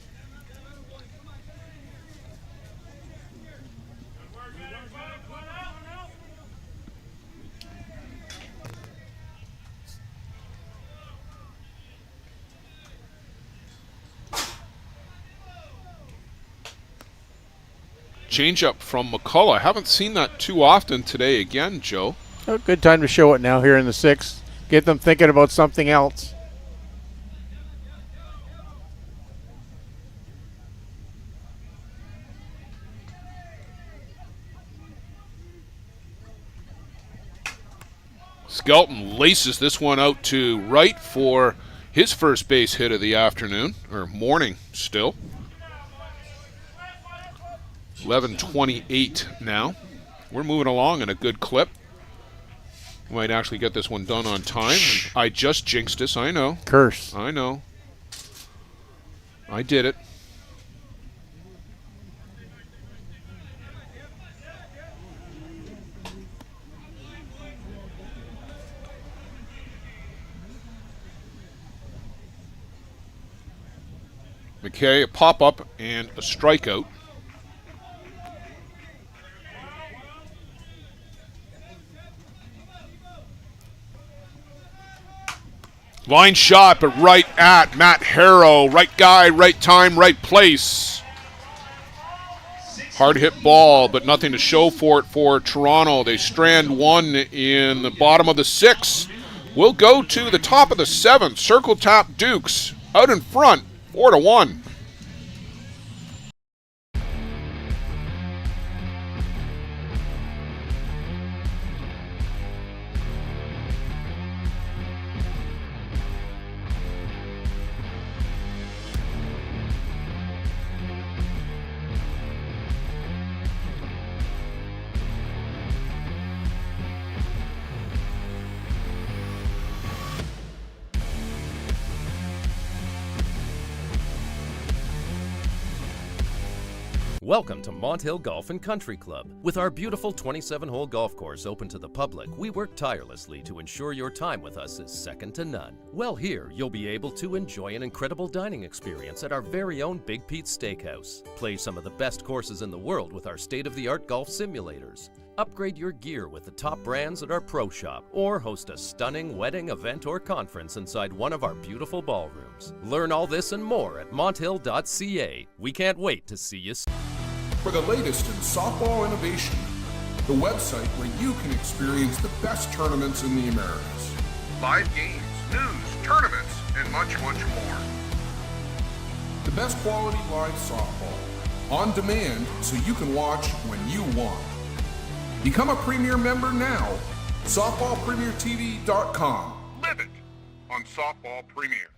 Changeup from McCullough. I haven't seen that too often today again, Joe. A good time to show it now here in the 6th. Get them thinking about something else. Skelton laces this one out to right for his first base hit of the afternoon, or morning still. 11:28 now. We're moving along in a good clip. Might actually get this one done on time. I just jinxed us, I know. Curse. I know. I did it. McKay, a pop-up and a strikeout. Line shot, but right at Matt Harrow. Right guy, right time, right place. Hard hit ball, but nothing to show for it for Toronto. They strand one in the bottom of the 6th. We'll go to the top of the 7th. Circle tap Dukes out in front. 4-1. Welcome to Monthill Golf and Country Club. With our beautiful 27-hole golf course open to the public, we work tirelessly to ensure your time with us is second to none. Well, here you'll be able to enjoy an incredible dining experience at our very own Big Pete's Steakhouse. Play some of the best courses in the world with our state-of-the-art golf simulators. Upgrade your gear with the top brands at our pro shop, or host a stunning wedding, event, or conference inside one of our beautiful ballrooms. Learn all this and more at monthill.ca. We can't wait to see you soon. For the latest in softball innovation, the website where you can experience the best tournaments in the Americas. Live games, news, tournaments, and much, much more. The best quality live softball, on demand so you can watch when you want. Become a Premier member now. SoftballPremierTV.com. Live it on Softball Premier.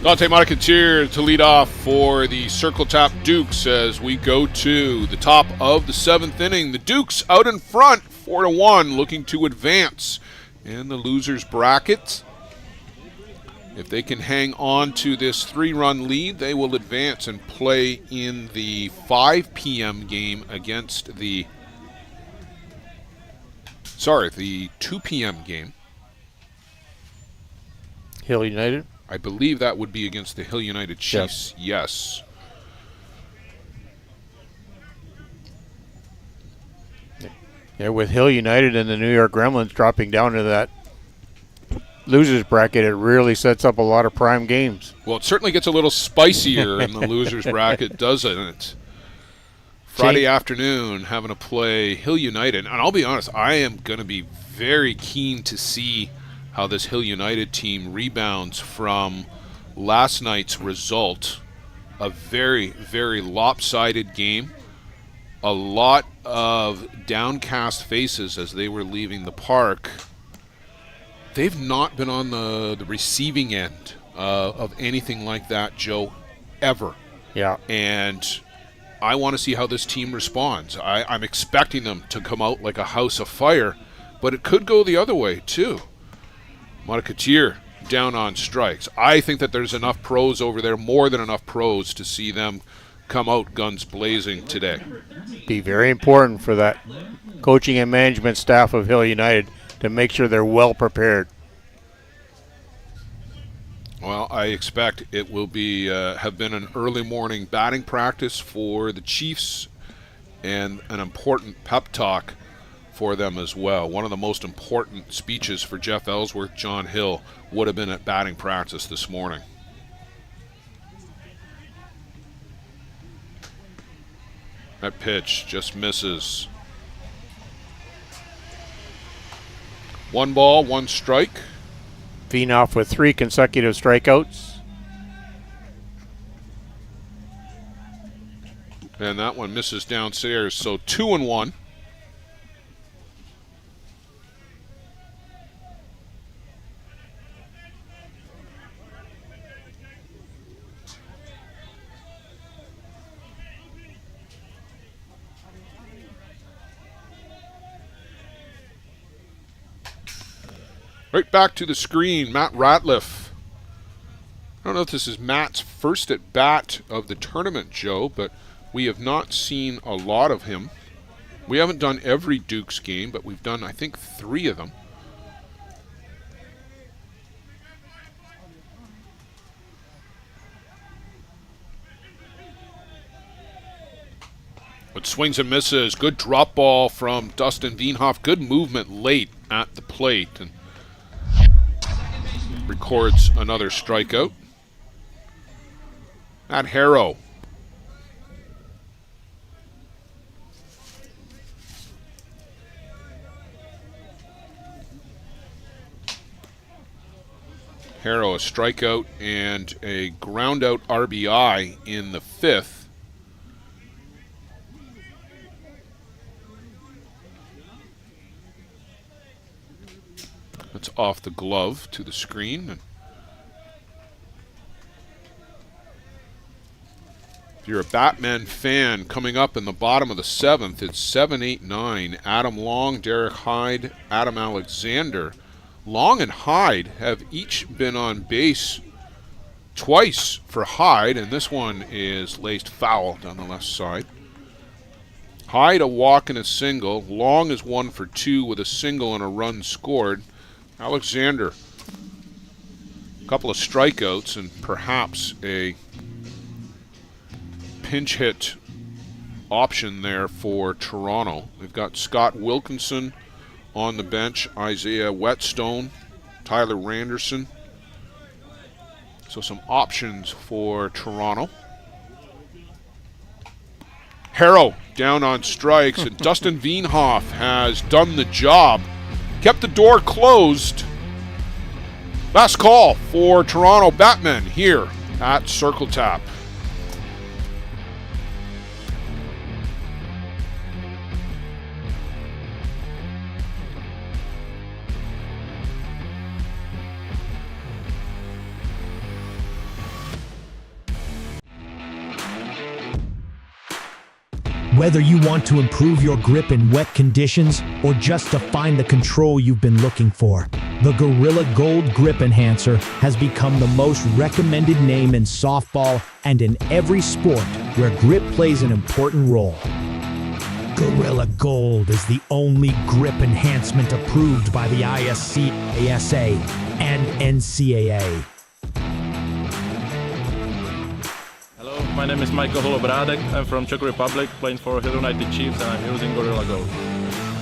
Dante Monacotier to lead off for the Circle Tap Dukes as we go to the top of the 7th inning. The Dukes out in front, 4-1, looking to advance in the losers bracket. If they can hang on to this 3-run lead, they will advance and play in the 5 p.m. game against the 2 p.m. game. Hill United? I believe that would be against the Hill United Chiefs. Yes. Yeah, with Hill United and the New York Gremlins dropping down to that losers bracket, it really sets up a lot of prime games. Well, it certainly gets a little spicier in the losers bracket, doesn't it? Friday afternoon, having to play Hill United. And I'll be honest, I am going to be very keen to see how this Hill United team rebounds from last night's result. A very, very lopsided game. A lot of downcast faces as they were leaving the park. They've not been on the receiving end of anything like that, Joe, ever. Yeah. And I want to see how this team responds. I'm expecting them to come out like a house of fire, but it could go the other way, too. Monacotier down on strikes. I think that there's enough pros over there, more than enough pros, to see them come out guns blazing today. Be very important for that coaching and management staff of Hill United to make sure they're well prepared. Well, I expect it will be have been an early morning batting practice for the Chiefs and an important pep talk for them as well. One of the most important speeches for Jeff Ellsworth, John Hill, would have been at batting practice this morning. That pitch just misses. 1 ball, 1 strike. Vinoff with 3 consecutive strikeouts. And that one misses downstairs, so 2-1. Right back to the screen, Matt Ratliff. I don't know if this is Matt's first at bat of the tournament, Joe, but we have not seen a lot of him. We haven't done every Dukes game, but we've done, I think, 3 of them. But swings and misses. Good drop ball from Dustin Veenhoff. Good movement late at the plate. And records another strikeout. Matt Harrow. Harrow, a strikeout and a ground out RBI in the 5th. That's off the glove to the screen. If you're a BATMEN fan, coming up in the bottom of the 7th, it's 7, 8, 9. Adam Long, Derek Hyde, Adam Alexander. Long and Hyde have each been on base twice for Hyde, and this one is laced foul down the left side. Hyde a walk and a single. Long is 1 for 2 with a single and a run scored. Alexander, a couple of strikeouts and perhaps a pinch hit option there for Toronto. They've got Scott Wilkinson on the bench, Isaiah Whetstone, Tyler Randerson. So some options for Toronto. Harrow down on strikes, and Dustin Veenhoff has done the job. Kept the door closed. Last call for Toronto BATMEN here at Circle Tap. Whether you want to improve your grip in wet conditions or just to find the control you've been looking for, the Gorilla Gold Grip Enhancer has become the most recommended name in softball and in every sport where grip plays an important role. Gorilla Gold is the only grip enhancement approved by the ISC, ASA, and NCAA. My name is Michael Holobradek. I'm from Czech Republic, playing for Hill United Chiefs, and I'm using Gorilla Gold.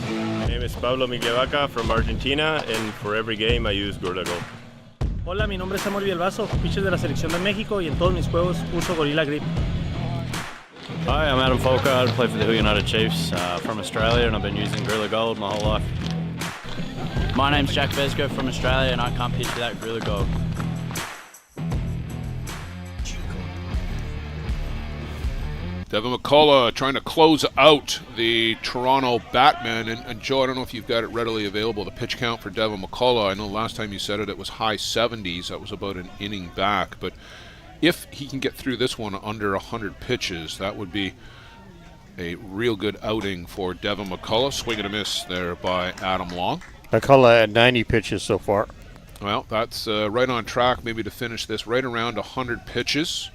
My name is Pablo Miglievaca from Argentina, and for every game I use Gorilla Gold. Hola, mi nombre es Samuel Vielvaso, pitcher de la selección de México, y en todos mis juegos uso Gorilla Grip. Hi, I'm Adam Folker. I play for the Hill United Chiefs from Australia, and I've been using Gorilla Gold my whole life. My name's Jack Vesco from Australia, and I can't pitch without Gorilla Gold. Devin McCullough trying to close out the Toronto BATMEN. And Joe, I don't know if you've got it readily available, the pitch count for Devin McCullough. I know last time you said it was high 70s. That was about an inning back. But if he can get through this one under 100 pitches, that would be a real good outing for Devin McCullough. Swing and a miss there by Adam Long. McCullough at 90 pitches so far. Well, that's right on track maybe to finish this right around 100 pitches.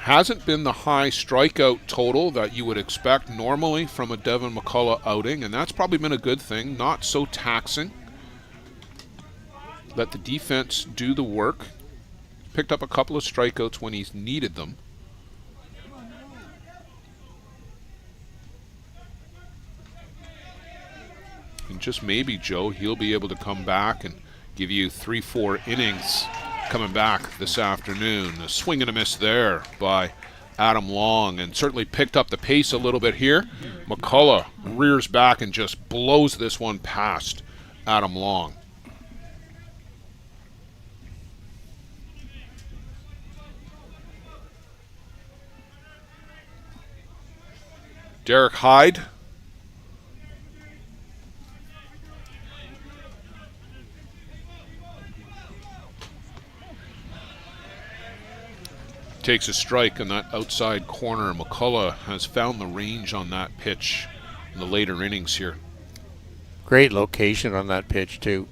Hasn't been the high strikeout total that you would expect normally from a Devin McCullough outing, and that's probably been a good thing. Not so taxing. Let the defense do the work. Picked up a couple of strikeouts when he's needed them. just maybe, Joe, he'll be able to come back and give you 3-4 innings coming back this afternoon. A swing and a miss there by Adam Long, and certainly picked up the pace a little bit here. McCullough rears back and just blows this one past Adam Long. Derek Hyde. Takes a strike in that outside corner. McCullough has found the range on that pitch in the later innings here. Great location on that pitch, too.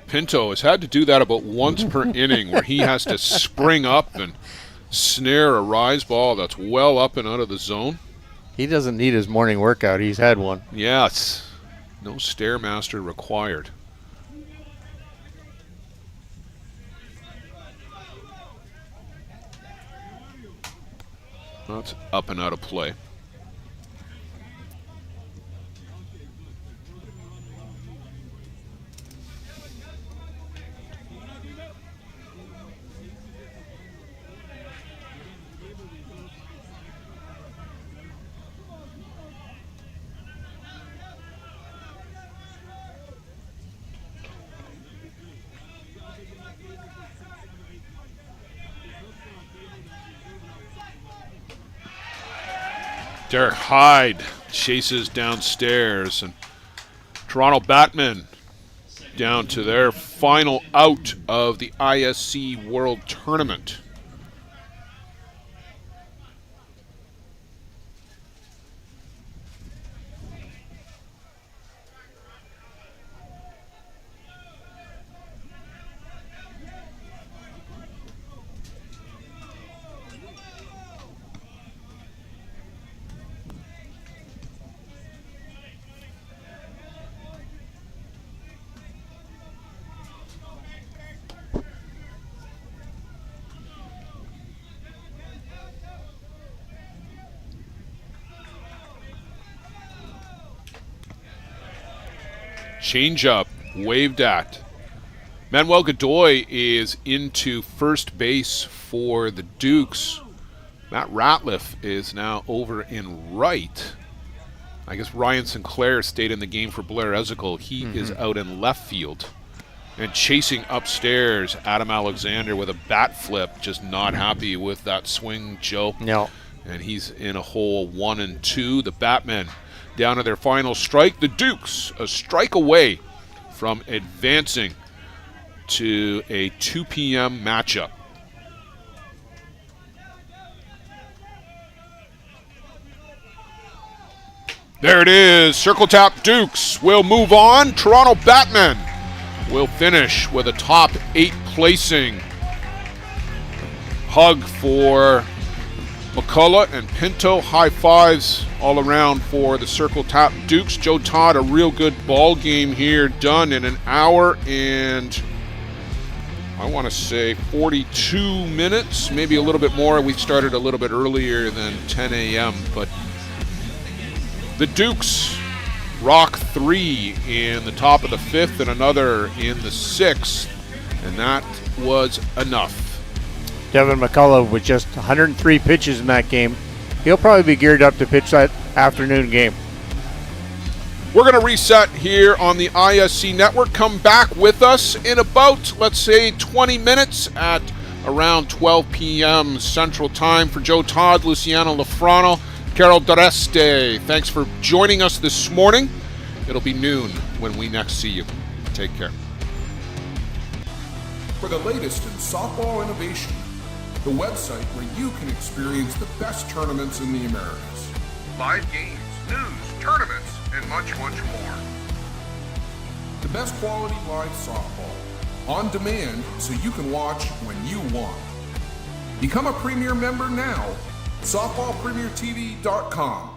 Pinto has had to do that about once per inning, where he has to spring up and snare a rise ball that's well up and out of the zone. He doesn't need his morning workout. He's had one. Yes. No Stairmaster required. That's up and out of play. Derek Hyde chases downstairs, and Toronto BATMEN down to their final out of the ISC World Tournament. Change-up, waved at. Manuel Godoy is into first base for the Dukes. Matt Ratliff is now over in right. I guess Ryan Sinclair stayed in the game for Blair Ezekiel. He is out in left field. And chasing upstairs, Adam Alexander with a bat flip, just not happy with that swing, Joe. No. And he's in a hole 1 and 2. The BATMEN down to their final strike. The Dukes a strike away from advancing to a 2 p.m. matchup. There it is. Circle tap Dukes will move on. Toronto BATMEN will finish with a top 8 placing. Hug for McCullough and Pinto. High fives all around for the Circle Tap Dukes. Joe Todd, a real good ball game here, done in an hour and I want to say 42 minutes, maybe a little bit more. We started a little bit earlier than 10 a.m., but the Dukes rock 3 in the top of the 5th and another in the 6th, and that was enough. Devin McCullough with just 103 pitches in that game. He'll probably be geared up to pitch that afternoon game. We're going to reset here on the ISC Network. Come back with us in about, let's say, 20 minutes at around 12 p.m. Central Time. For Joe Todd, Luciano Lafrano, Carol Doreste, thanks for joining us this morning. It'll be noon when we next see you. Take care. For the latest in softball innovation, the website where you can experience the best tournaments in the Americas. Live games, news, tournaments, and much, much more. The best quality live softball. On demand so you can watch when you want. Become a Premier member now. SoftballPremierTV.com.